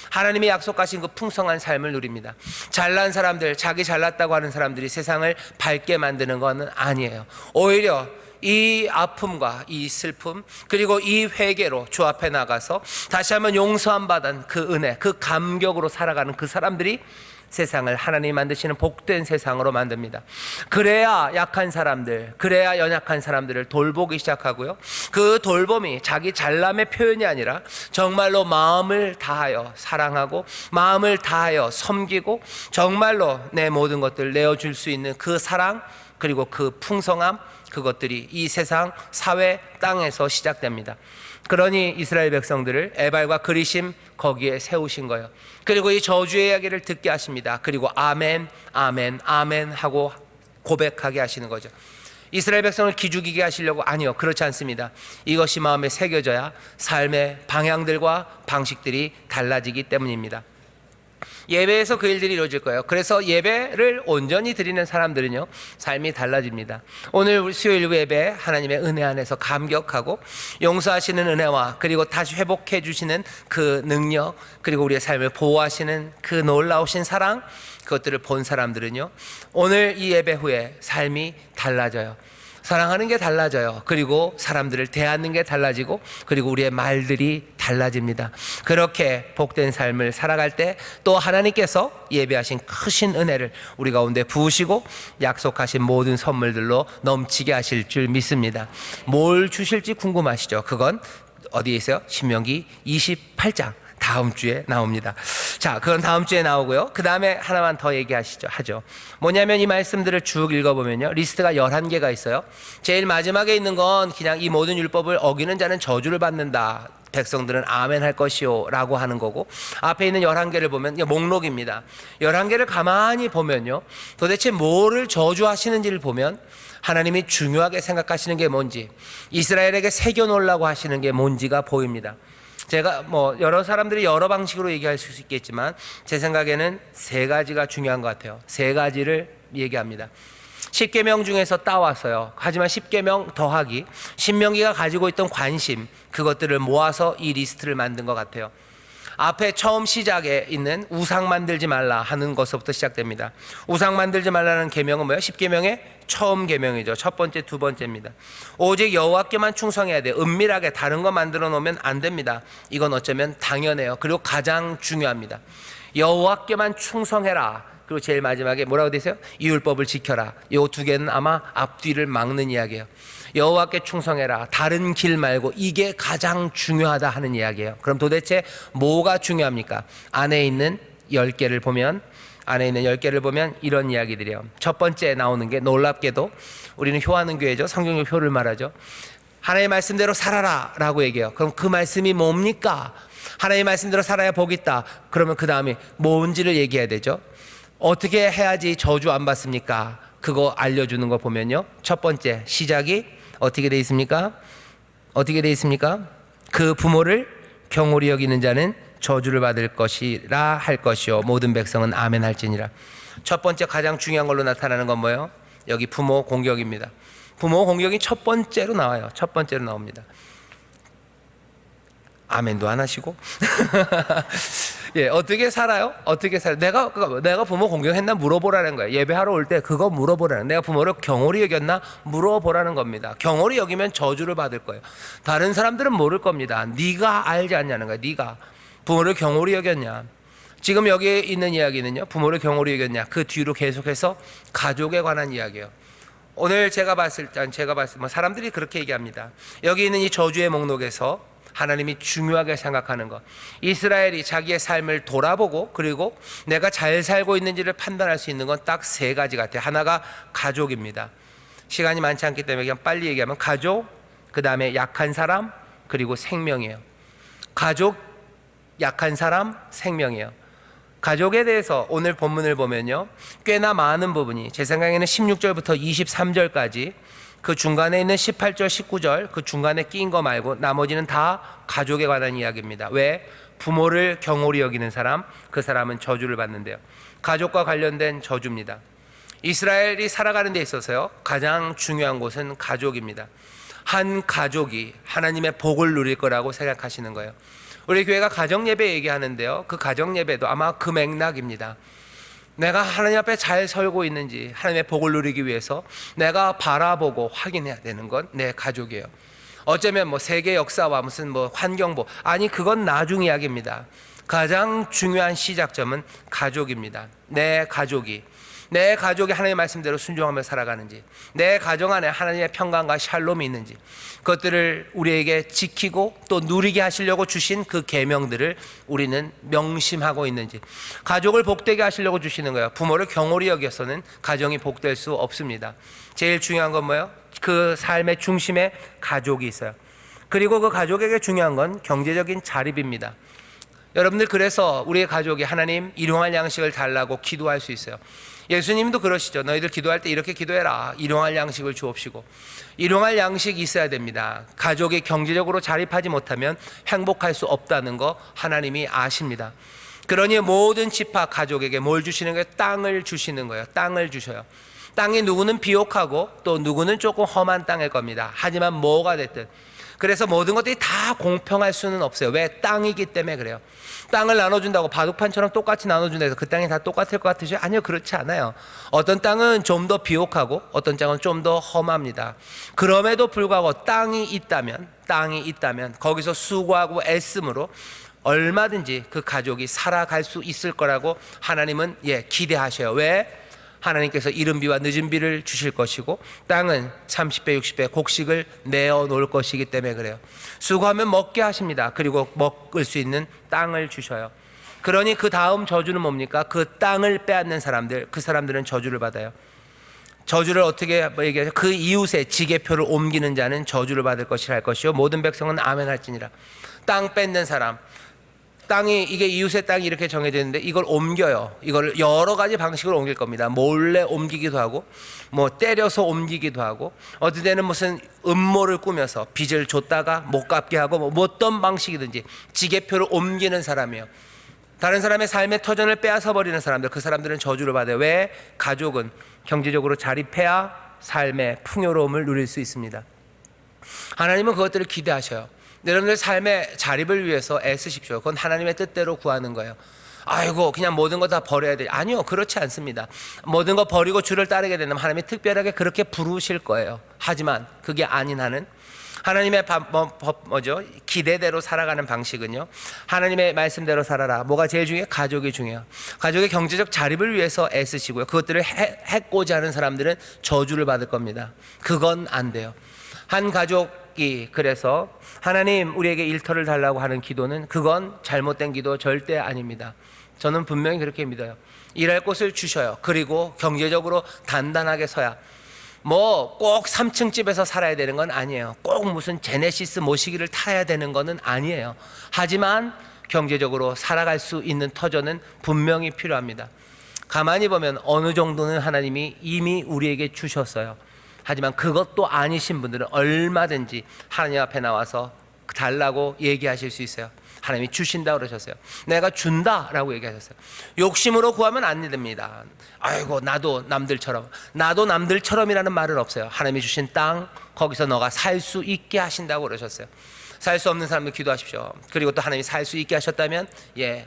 하나님이 약속하신 그 풍성한 삶을 누립니다. 잘난 사람들, 자기 잘났다고 하는 사람들이 세상을 밝게 만드는 것은 아니에요. 오히려 이 아픔과 이 슬픔, 그리고 이 회개로 주 앞에 나가서 다시 한번 용서함 받은 그 은혜, 그 감격으로 살아가는 그 사람들이 세상을 하나님이 만드시는 복된 세상으로 만듭니다. 그래야 약한 사람들, 그래야 연약한 사람들을 돌보기 시작하고요, 그 돌봄이 자기 잘남의 표현이 아니라 정말로 마음을 다하여 사랑하고 마음을 다하여 섬기고 정말로 내 모든 것들을 내어줄 수 있는 그 사랑, 그리고 그 풍성함, 그것들이 이 세상 사회 땅에서 시작됩니다. 그러니 이스라엘 백성들을 에발과 그리심 거기에 세우신 거예요. 그리고 이 저주의 이야기를 듣게 하십니다. 그리고 아멘, 아멘, 아멘 하고 고백하게 하시는 거죠. 이스라엘 백성을 기죽이게 하시려고? 아니요, 그렇지 않습니다. 이것이 마음에 새겨져야 삶의 방향들과 방식들이 달라지기 때문입니다. 예배에서 그 일들이 이루어질 거예요. 그래서 예배를 온전히 드리는 사람들은요, 삶이 달라집니다. 오늘 수요일 예배 하나님의 은혜 안에서 감격하고 용서하시는 은혜와, 그리고 다시 회복해 주시는 그 능력, 그리고 우리의 삶을 보호하시는 그 놀라우신 사랑, 그것들을 본 사람들은요, 오늘 이 예배 후에 삶이 달라져요. 사랑하는 게 달라져요. 그리고 사람들을 대하는 게 달라지고, 그리고 우리의 말들이 달라집니다. 그렇게 복된 삶을 살아갈 때 또 하나님께서 예배하신 크신 은혜를 우리 가운데 부으시고 약속하신 모든 선물들로 넘치게 하실 줄 믿습니다. 뭘 주실지 궁금하시죠? 그건 어디에 있어요? 신명기 28장 다음 주에 나옵니다. 자, 그건 다음 주에 나오고요. 그 다음에 하나만 더 하죠. 뭐냐면 이 말씀들을 쭉 읽어보면요, 리스트가 11개가 있어요. 제일 마지막에 있는 건 그냥 이 모든 율법을 어기는 자는 저주를 받는다, 백성들은 아멘 할 것이요 라고 하는 거고, 앞에 있는 11개를 보면 목록입니다. 11개를 가만히 보면요, 도대체 뭐를 저주하시는지를 보면 하나님이 중요하게 생각하시는 게 뭔지, 이스라엘에게 새겨놓으려고 하시는 게 뭔지가 보입니다. 제가 여러 사람들이 여러 방식으로 얘기할 수 있겠지만 제 생각에는 3가지가 중요한 것 같아요. 3가지를 얘기합니다. 10계명 중에서 따왔어요. 하지만 10계명 더하기, 신명기가 가지고 있던 관심, 그것들을 모아서 이 리스트를 만든 것 같아요. 앞에 처음 시작에 있는 우상 만들지 말라 하는 것부터 시작됩니다. 우상 만들지 말라는 계명은 뭐예요? 10계명의 처음 계명이죠. 첫 번째, 두 번째입니다. 오직 여호와께만 충성해야 돼요. 은밀하게 다른 거 만들어 놓으면 안 됩니다. 이건 어쩌면 당연해요. 그리고 가장 중요합니다. 여호와께만 충성해라. 그리고 제일 마지막에 뭐라고 되어 있어요? 이 율법을 지켜라. 이 2개는 아마 앞뒤를 막는 이야기예요. 여호와께 충성해라, 다른 길 말고, 이게 가장 중요하다 하는 이야기예요. 그럼 도대체 뭐가 중요합니까? 안에 있는 10개를 보면 이런 이야기들이에요. 첫 번째 나오는 게, 놀랍게도 우리는 효하는 교회죠. 성경적 효를 말하죠. 하나님의 말씀대로 살아라 라고 얘기해요. 그럼 그 말씀이 뭡니까? 하나님의 말씀대로 살아야 복 있다. 그러면 그 다음에 뭔지를 얘기해야 되죠. 어떻게 해야지 저주 안 받습니까? 그거 알려주는 거 보면요, 첫 번째 시작이 어떻게 돼 있습니까? 어떻게 돼 있습니까? 그 부모를 경홀히 여기는 자는 저주를 받을 것이라 할 것이요 모든 백성은 아멘 할지니라. 첫 번째 가장 중요한 걸로 나타나는 건 뭐예요? 여기 부모 공격입니다. 부모 공격이 첫 번째로 나와요. 첫 번째로 나옵니다. 아멘도 안 하시고. 예, 어떻게 살아요? 어떻게 살아요? 내가 부모 공격했나 물어보라는 거예요. 예배하러 올 때 그거 물어보라는, 내가 부모를 경홀히 여겼나 물어보라는 겁니다. 경홀히 여기면 저주를 받을 거예요. 다른 사람들은 모를 겁니다. 네가 알지 않냐는 거예요. 네가 부모를 경홀히 여겼냐. 지금 여기 있는 이야기는요, 부모를 경홀히 여겼냐, 그 뒤로 계속해서 가족에 관한 이야기예요. 오늘 제가 봤을 때 사람들이 그렇게 얘기합니다. 여기 있는 이 저주의 목록에서 하나님이 중요하게 생각하는 것, 이스라엘이 자기의 삶을 돌아보고 그리고 내가 잘 살고 있는지를 판단할 수 있는 건 딱 세 가지 같아요. 하나가 가족입니다. 시간이 많지 않기 때문에 그냥 빨리 얘기하면 가족, 그 다음에 약한 사람, 그리고 생명이에요. 가족, 약한 사람, 생명이에요. 가족에 대해서 오늘 본문을 보면요, 꽤나 많은 부분이, 제 생각에는 16절부터 23절까지 그 중간에 있는 18절, 19절 그 중간에 끼인 거 말고 나머지는 다 가족에 관한 이야기입니다. 왜? 부모를 경홀히 여기는 사람, 그 사람은 저주를 받는데요. 가족과 관련된 저주입니다. 이스라엘이 살아가는 데 있어서요, 가장 중요한 곳은 가족입니다. 한 가족이 하나님의 복을 누릴 거라고 생각하시는 거예요. 우리 교회가 가정예배 얘기하는데요, 그 가정예배도 아마 그 맥락입니다. 내가 하나님 앞에 잘 살고 있는지 하나님의 복을 누리기 위해서 내가 바라보고 확인해야 되는 건 내 가족이에요. 어쩌면 뭐 세계 역사와 무슨 뭐 환경보, 아니 그건 나중 이야기입니다. 가장 중요한 시작점은 가족입니다. 내 가족이 하나님의 말씀대로 순종하며 살아가는지, 내 가정 안에 하나님의 평강과 샬롬이 있는지, 그것들을 우리에게 지키고 또 누리게 하시려고 주신 그 계명들을 우리는 명심하고 있는지, 가족을 복되게 하시려고 주시는 거예요. 부모를 경홀히 여겨서는 가정이 복될 수 없습니다. 제일 중요한 건 뭐예요? 그 삶의 중심에 가족이 있어요. 그리고 그 가족에게 중요한 건 경제적인 자립입니다. 여러분들, 그래서 우리의 가족이 하나님 일용할 양식을 달라고 기도할 수 있어요. 예수님도 그러시죠. 너희들 기도할 때 이렇게 기도해라. 일용할 양식을 주옵시고. 일용할 양식이 있어야 됩니다. 가족이 경제적으로 자립하지 못하면 행복할 수 없다는 거 하나님이 아십니다. 그러니 모든 지파 가족에게 뭘 주시는 거예요? 땅을 주시는 거예요. 땅을 주셔요. 땅이 누구는 비옥하고 또 누구는 조금 험한 땅일 겁니다. 하지만 뭐가 됐든, 그래서 모든 것들이 다 공평할 수는 없어요. 왜? 땅이기 때문에 그래요. 땅을 나눠준다고 바둑판처럼 똑같이 나눠준다 해서 그 땅이 다 똑같을 것 같으세요? 아니요, 그렇지 않아요. 어떤 땅은 좀 더 비옥하고 어떤 땅은 좀 더 험합니다. 그럼에도 불구하고 땅이 있다면 거기서 수고하고 애씀으로 얼마든지 그 가족이 살아갈 수 있을 거라고 하나님은 기대하셔요. 왜? 하나님께서 이른 비와 늦은 비를 주실 것이고 땅은 30배 60배 곡식을 내어 놓을 것이기 때문에 그래요. 수고하면 먹게 하십니다. 그리고 먹을 수 있는 땅을 주셔요. 그러니 그 다음 저주는 뭡니까? 그 땅을 빼앗는 사람들, 그 사람들은 저주를 받아요. 저주를 어떻게 얘기하죠? 그 이웃의 지게표를 옮기는 자는 저주를 받을 것이라 할 것이요 모든 백성은 아멘 할지니라. 땅 뺏는 사람, 땅이, 이게 이웃의 땅이 이렇게 정해져 있는데 이걸 옮겨요. 이걸 여러 가지 방식으로 옮길 겁니다. 몰래 옮기기도 하고, 뭐 때려서 옮기기도 하고, 어떤 때는 무슨 음모를 꾸며서 빚을 줬다가 못 갚게 하고, 뭐 어떤 방식이든지 지게표를 옮기는 사람이에요. 다른 사람의 삶의 터전을 빼앗아 버리는 사람들, 그 사람들은 저주를 받아요. 왜? 가족은 경제적으로 자립해야 삶의 풍요로움을 누릴 수 있습니다. 하나님은 그것들을 기대하셔요. 여러분들 삶의 자립을 위해서 애쓰십시오. 그건 하나님의 뜻대로 구하는 거예요. 아이고 그냥 모든 거 다 버려야 돼. 아니요, 그렇지 않습니다. 모든 거 버리고 주를 따르게 되면 하나님이 특별하게 그렇게 부르실 거예요. 하지만 그게 아닌 한은 하나님의 기대대로 살아가는 방식은요, 하나님의 말씀대로 살아라. 뭐가 제일 중요해요? 가족이 중요해요. 가족의 경제적 자립을 위해서 애쓰시고요, 그것들을 해고자 하는 사람들은 저주를 받을 겁니다. 그건 안 돼요. 한 가족이 그래서 하나님 우리에게 일터를 달라고 하는 기도는, 그건 잘못된 기도 절대 아닙니다. 저는 분명히 그렇게 믿어요. 일할 곳을 주셔요. 그리고 경제적으로 단단하게 서야, 뭐 꼭 3층 집에서 살아야 되는 건 아니에요. 꼭 무슨 제네시스 모시기를 타야 되는 거는 아니에요. 하지만 경제적으로 살아갈 수 있는 터전은 분명히 필요합니다. 가만히 보면 어느 정도는 하나님이 이미 우리에게 주셨어요. 하지만 그것도 아니신 분들은 얼마든지 하나님 앞에 나와서 달라고 얘기하실 수 있어요. 하나님이 주신다 그러셨어요. 내가 준다라고 얘기하셨어요. 욕심으로 구하면 안 됩니다. 아이고 나도 남들처럼이라는 말은 없어요. 하나님이 주신 땅 거기서 너가 살 수 있게 하신다고 그러셨어요. 살 수 없는 사람들 기도하십시오. 그리고 또 하나님이 살 수 있게 하셨다면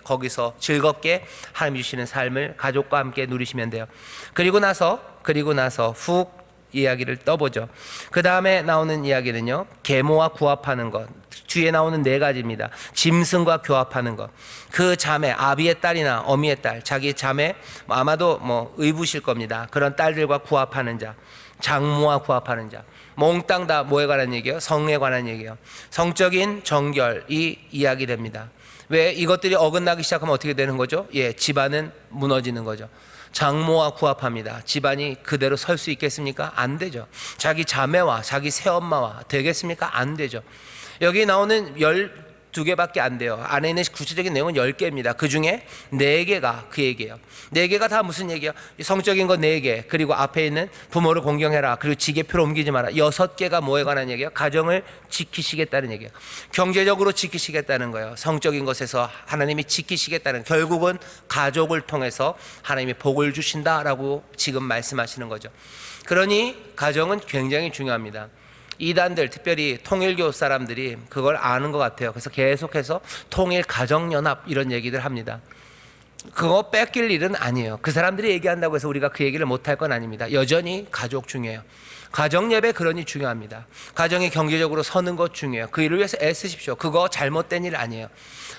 거기서 즐겁게 하나님이 주시는 삶을 가족과 함께 누리시면 돼요. 그리고 나서 훅 이야기를 떠보죠. 그 다음에 나오는 이야기는요, 계모와 구합하는 것. 뒤에 나오는 네 가지입니다. 짐승과 교합하는 것. 그 자매, 아비의 딸이나 어미의 딸, 자기 자매, 아마도 의부실 겁니다. 그런 딸들과 구합하는 자, 장모와 구합하는 자. 몽땅 다 뭐에 관한 얘기예요? 성에 관한 얘기예요. 성적인 정결이 이야기됩니다. 왜 이것들이 어긋나기 시작하면 어떻게 되는 거죠? 집안은 무너지는 거죠. 장모와 구합합니다. 집안이 그대로 설 수 있겠습니까? 안 되죠. 자기 자매와 자기 새엄마와 되겠습니까? 안 되죠. 여기 나오는 12개밖에 안 돼요. 안에 있는 구체적인 내용은 10개입니다. 그 중에 4개가 그 얘기예요. 4개가 다 무슨 얘기예요? 성적인 거 4개, 그리고 앞에 있는 부모를 공경해라, 그리고 지게표를 옮기지 마라. 6개가 뭐에 관한 얘기예요? 가정을 지키시겠다는 얘기예요. 경제적으로 지키시겠다는 거예요. 성적인 것에서 하나님이 지키시겠다는, 결국은 가족을 통해서 하나님이 복을 주신다라고 지금 말씀하시는 거죠. 그러니 가정은 굉장히 중요합니다. 이단들, 특별히 통일교 사람들이 그걸 아는 것 같아요. 그래서 계속해서 통일가정연합 이런 얘기들 합니다. 그거 뺏길 일은 아니에요. 그 사람들이 얘기한다고 해서 우리가 그 얘기를 못할 건 아닙니다. 여전히 가족 중요해요. 가정 예배 그러니 중요합니다. 가정이 경제적으로 서는 것 중요해요. 그 일을 위해서 애쓰십시오. 그거 잘못된 일 아니에요.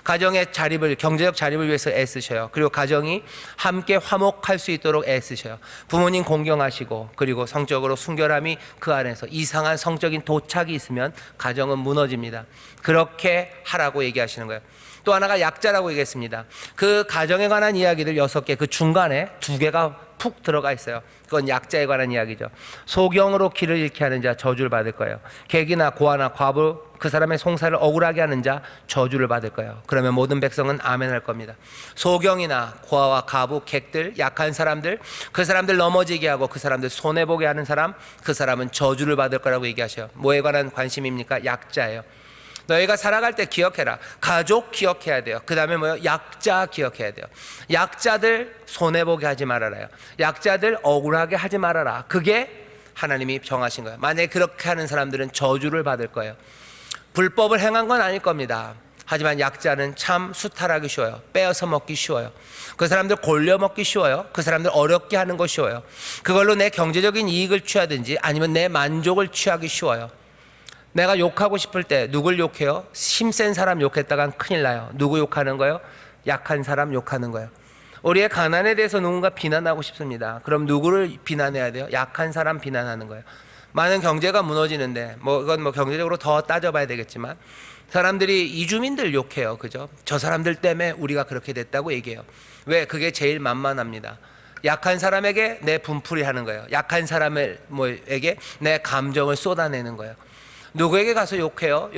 가정의 자립을, 경제적 자립을 위해서 애쓰셔요. 그리고 가정이 함께 화목할 수 있도록 애쓰셔요. 부모님 공경하시고, 그리고 성적으로 순결함이 그 안에서, 이상한 성적인 도착이 있으면 가정은 무너집니다. 그렇게 하라고 얘기하시는 거예요. 또 하나가 약자라고 얘기했습니다. 그 가정에 관한 이야기들 6개, 그 중간에 2개가 푹 들어가 있어요. 그건 약자에 관한 이야기죠. 소경으로 길을 잃게 하는 자 저주를 받을 거예요. 객이나 고아나 과부, 그 사람의 송사를 억울하게 하는 자 저주를 받을 거예요. 그러면 모든 백성은 아멘 할 겁니다. 소경이나 고아와 과부, 객들, 약한 사람들, 그 사람들 넘어지게 하고 그 사람들 손해보게 하는 사람, 그 사람은 저주를 받을 거라고 얘기하셔요. 뭐에 관한 관심입니까? 약자예요. 너희가 살아갈 때 기억해라. 가족 기억해야 돼요. 그 다음에 뭐요? 약자 기억해야 돼요. 약자들 손해보게 하지 말아라요. 약자들 억울하게 하지 말아라. 그게 하나님이 정하신 거예요. 만약에 그렇게 하는 사람들은 저주를 받을 거예요. 불법을 행한 건 아닐 겁니다. 하지만 약자는 참 수탈하기 쉬워요. 빼앗아 먹기 쉬워요. 그 사람들 골려 먹기 쉬워요. 그 사람들 어렵게 하는 거 쉬워요. 그걸로 내 경제적인 이익을 취하든지 아니면 내 만족을 취하기 쉬워요. 내가 욕하고 싶을 때 누굴 욕해요? 힘센 사람 욕했다간 큰일 나요. 누구 욕하는 거예요? 약한 사람 욕하는 거예요. 우리의 가난에 대해서 누군가 비난하고 싶습니다. 그럼 누구를 비난해야 돼요? 약한 사람 비난하는 거예요. 많은 경제가 무너지는데, 이건 경제적으로 더 따져봐야 되겠지만, 사람들이 이주민들 욕해요. 그죠? 저 사람들 때문에 우리가 그렇게 됐다고 얘기해요. 왜? 그게 제일 만만합니다. 약한 사람에게 내 분풀이 하는 거예요. 약한 사람에게 내 감정을 쏟아내는 거예요. 누구에게 가서 욕해요?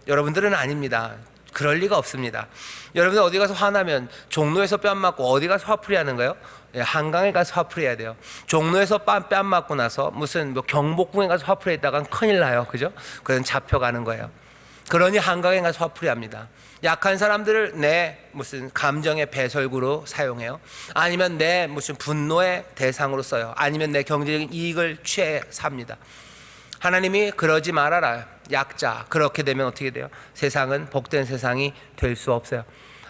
여러분들은 아닙니다. 그럴 리가 없습니다. 여러분들 어디 가서 화나면 종로에서 뺨 맞고 어디 가서 화풀이 하는 거예요? 한강에 가서 화풀이 해야 돼요. 종로에서 뺨 맞고 나서 무슨 경복궁에 가서 화풀이 했다간 큰일 나요. 그죠? 그건 잡혀가는 거예요. 그러니 한강에 가서 화풀이 합니다. 약한 사람들을 내 무슨 감정의 배설구로 사용해요. 아니면 내 무슨 분노의 대상으로 써요. 아니면 내 경제적인 이익을 취해 삽니다. 하나님이 그러지 말아라. 약자. 그렇게 되면 어떻게 돼요? 세상은 복된 세상이 될 수 없어요.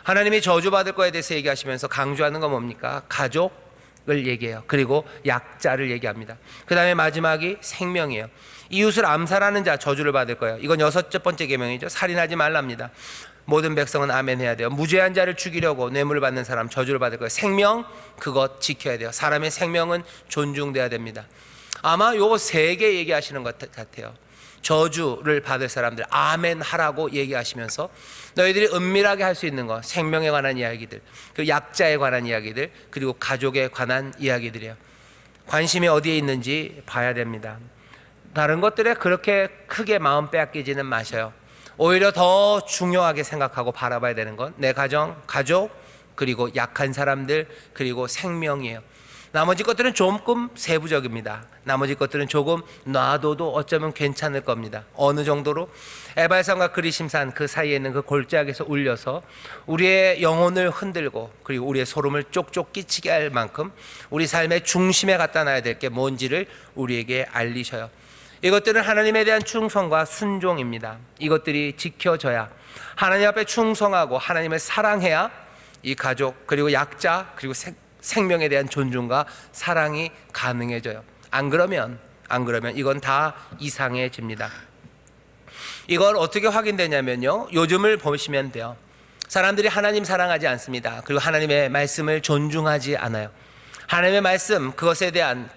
하나님이 저주받을 거에 대해서 얘기하시면서 강조하는 건 뭡니까? 가족을 얘기해요. 그리고 약자를 얘기합니다. 그 다음에 마지막이 생명이에요. 이웃을 암살하는 자 저주를 받을 거예요. 이건 6번째 계명이죠. 살인하지 말랍니다. 모든 백성은 아멘 해야 돼요. 무죄한 자를 죽이려고 뇌물을 받는 사람 저주를 받을 거예요. 생명, 그것 지켜야 돼요. 사람의 생명은 존중돼야 됩니다. 아마 요거 3개 얘기하시는 것 같아요. 저주를 받을 사람들 아멘 하라고 얘기하시면서 너희들이 은밀하게 할 수 있는 것, 생명에 관한 이야기들, 그 약자에 관한 이야기들, 그리고 가족에 관한 이야기들이에요. 관심이 어디에 있는지 봐야 됩니다. 다른 것들에 그렇게 크게 마음 빼앗기지는 마셔요. 오히려 더 중요하게 생각하고 바라봐야 되는 건 내 가정, 가족, 그리고 약한 사람들, 그리고 생명이에요. 나머지 것들은 조금 세부적입니다. 나머지 것들은 조금 놔둬도 어쩌면 괜찮을 겁니다. 어느 정도로? 에발산과 그리심산 그 사이에 있는 그 골짜기에서 울려서 우리의 영혼을 흔들고, 그리고 우리의 소름을 쪽쪽 끼치게 할 만큼 우리 삶의 중심에 갖다 놔야 될 게 뭔지를 우리에게 알리셔요. 이것들은 하나님에 대한 충성과 순종입니다. 이것들이 지켜져야, 하나님 앞에 충성하고 하나님을 사랑해야 이 가족, 그리고 약자, 그리고 생명에 대한 존중과 사랑이 가능해져요. 안 그러면 이건 다 이상해집니다. 이걸 어떻게 확인되냐면요, 요즘을 보시면 돼요. 사람들이 하나님 사랑하지 않습니다. 그리고 하나님의 말씀을 존중하지 않아요. 하나님의 말씀, 그것에 대한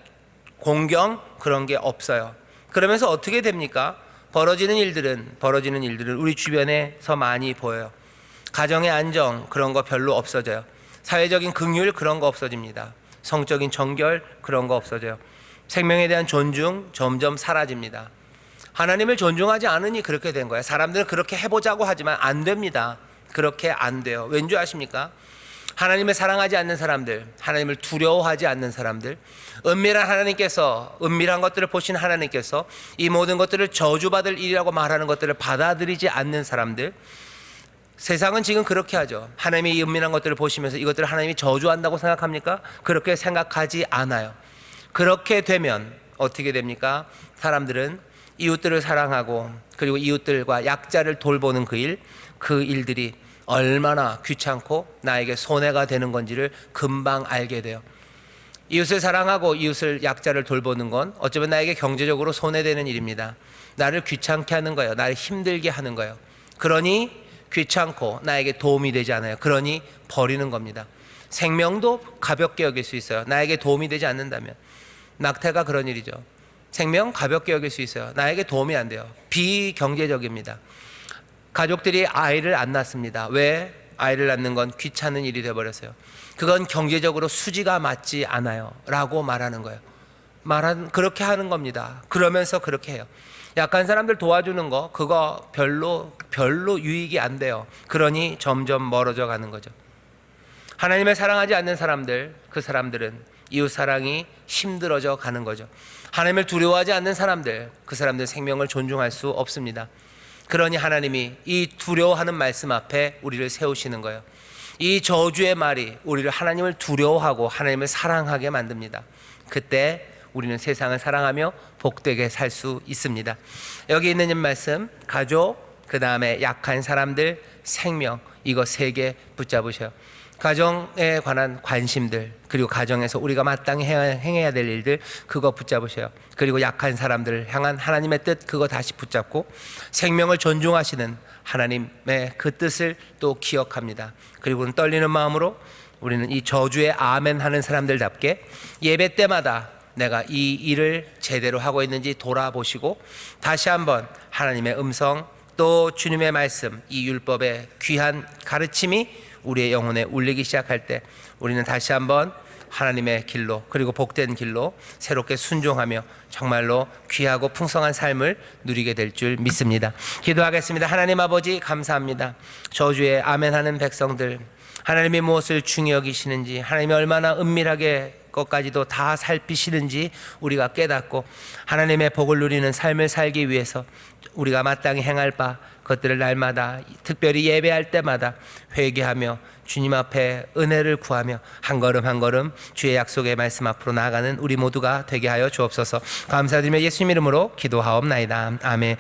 공경, 그런 게 없어요. 그러면서 어떻게 됩니까? 벌어지는 일들은 우리 주변에서 많이 보여요. 가정의 안정, 그런 거 별로 없어져요. 사회적인 긍휼, 그런 거 없어집니다. 성적인 정결, 그런 거 없어져요. 생명에 대한 존중 점점 사라집니다. 하나님을 존중하지 않으니 그렇게 된 거예요. 사람들은 그렇게 해보자고 하지만 안 됩니다. 그렇게 안 돼요. 왠지 아십니까? 하나님을 사랑하지 않는 사람들, 하나님을 두려워하지 않는 사람들, 은밀한 것들을 보신 하나님께서 이 모든 것들을 저주받을 일이라고 말하는 것들을 받아들이지 않는 사람들, 세상은 지금 그렇게 하죠. 하나님이 이 은밀한 것들을 보시면서 이것들을 하나님이 저주한다고 생각합니까? 그렇게 생각하지 않아요. 그렇게 되면 어떻게 됩니까? 사람들은 이웃들을 사랑하고, 그리고 이웃들과 약자를 돌보는 그 일들이 얼마나 귀찮고 나에게 손해가 되는 건지를 금방 알게 돼요. 이웃을 사랑하고 이웃을, 약자를 돌보는 건 어쩌면 나에게 경제적으로 손해되는 일입니다. 나를 귀찮게 하는 거예요. 나를 힘들게 하는 거예요. 그러니 귀찮고 나에게 도움이 되지 않아요. 그러니 버리는 겁니다. 생명도 가볍게 여길 수 있어요. 나에게 도움이 되지 않는다면. 낙태가 그런 일이죠. 생명 가볍게 여길 수 있어요. 나에게 도움이 안 돼요. 비경제적입니다. 가족들이 아이를 안 낳습니다. 왜? 아이를 낳는 건 귀찮은 일이 되어버렸어요. 그건 경제적으로 수지가 맞지 않아요 라고 말하는 거예요. 그렇게 하는 겁니다. 그러면서 그렇게 해요. 약한 사람들 도와주는 거, 그거 별로 유익이 안 돼요. 그러니 점점 멀어져 가는 거죠. 하나님을 사랑하지 않는 사람들, 그 사람들은 이웃 사랑이 힘들어져 가는 거죠. 하나님을 두려워하지 않는 사람들, 그 사람들 생명을 존중할 수 없습니다. 그러니 하나님이 이 두려워하는 말씀 앞에 우리를 세우시는 거예요. 이 저주의 말이 우리를 하나님을 두려워하고 하나님을 사랑하게 만듭니다. 그때 우리는 세상을 사랑하며 복되게 살 수 있습니다. 여기 있는 이 말씀, 가족, 그 다음에 약한 사람들, 생명, 이거 세 개 붙잡으셔요. 가정에 관한 관심들, 그리고 가정에서 우리가 마땅히 행해야 될 일들, 그거 붙잡으셔요. 그리고 약한 사람들을 향한 하나님의 뜻, 그거 다시 붙잡고, 생명을 존중하시는 하나님의 그 뜻을 또 기억합니다. 그리고는 떨리는 마음으로 우리는 이 저주에 아멘 하는 사람들답게 예배 때마다 내가 이 일을 제대로 하고 있는지 돌아보시고, 다시 한번 하나님의 음성, 또 주님의 말씀, 이 율법의 귀한 가르침이 우리의 영혼에 울리기 시작할 때 우리는 다시 한번 하나님의 길로, 그리고 복된 길로 새롭게 순종하며 정말로 귀하고 풍성한 삶을 누리게 될 줄 믿습니다. 기도하겠습니다. 하나님 아버지, 감사합니다. 저주에 아멘하는 백성들, 하나님이 무엇을 중히 여기시는지, 하나님이 얼마나 은밀하게 것까지도 다 살피시는지 우리가 깨닫고 하나님의 복을 누리는 삶을 살기 위해서 우리가 마땅히 행할 바 그것들을 날마다, 특별히 예배할 때마다 회개하며 주님 앞에 은혜를 구하며 한 걸음 한 걸음 주의 약속의 말씀 앞으로 나아가는 우리 모두가 되게 하여 주옵소서. 감사드리며 예수님 이름으로 기도하옵나이다. 아멘.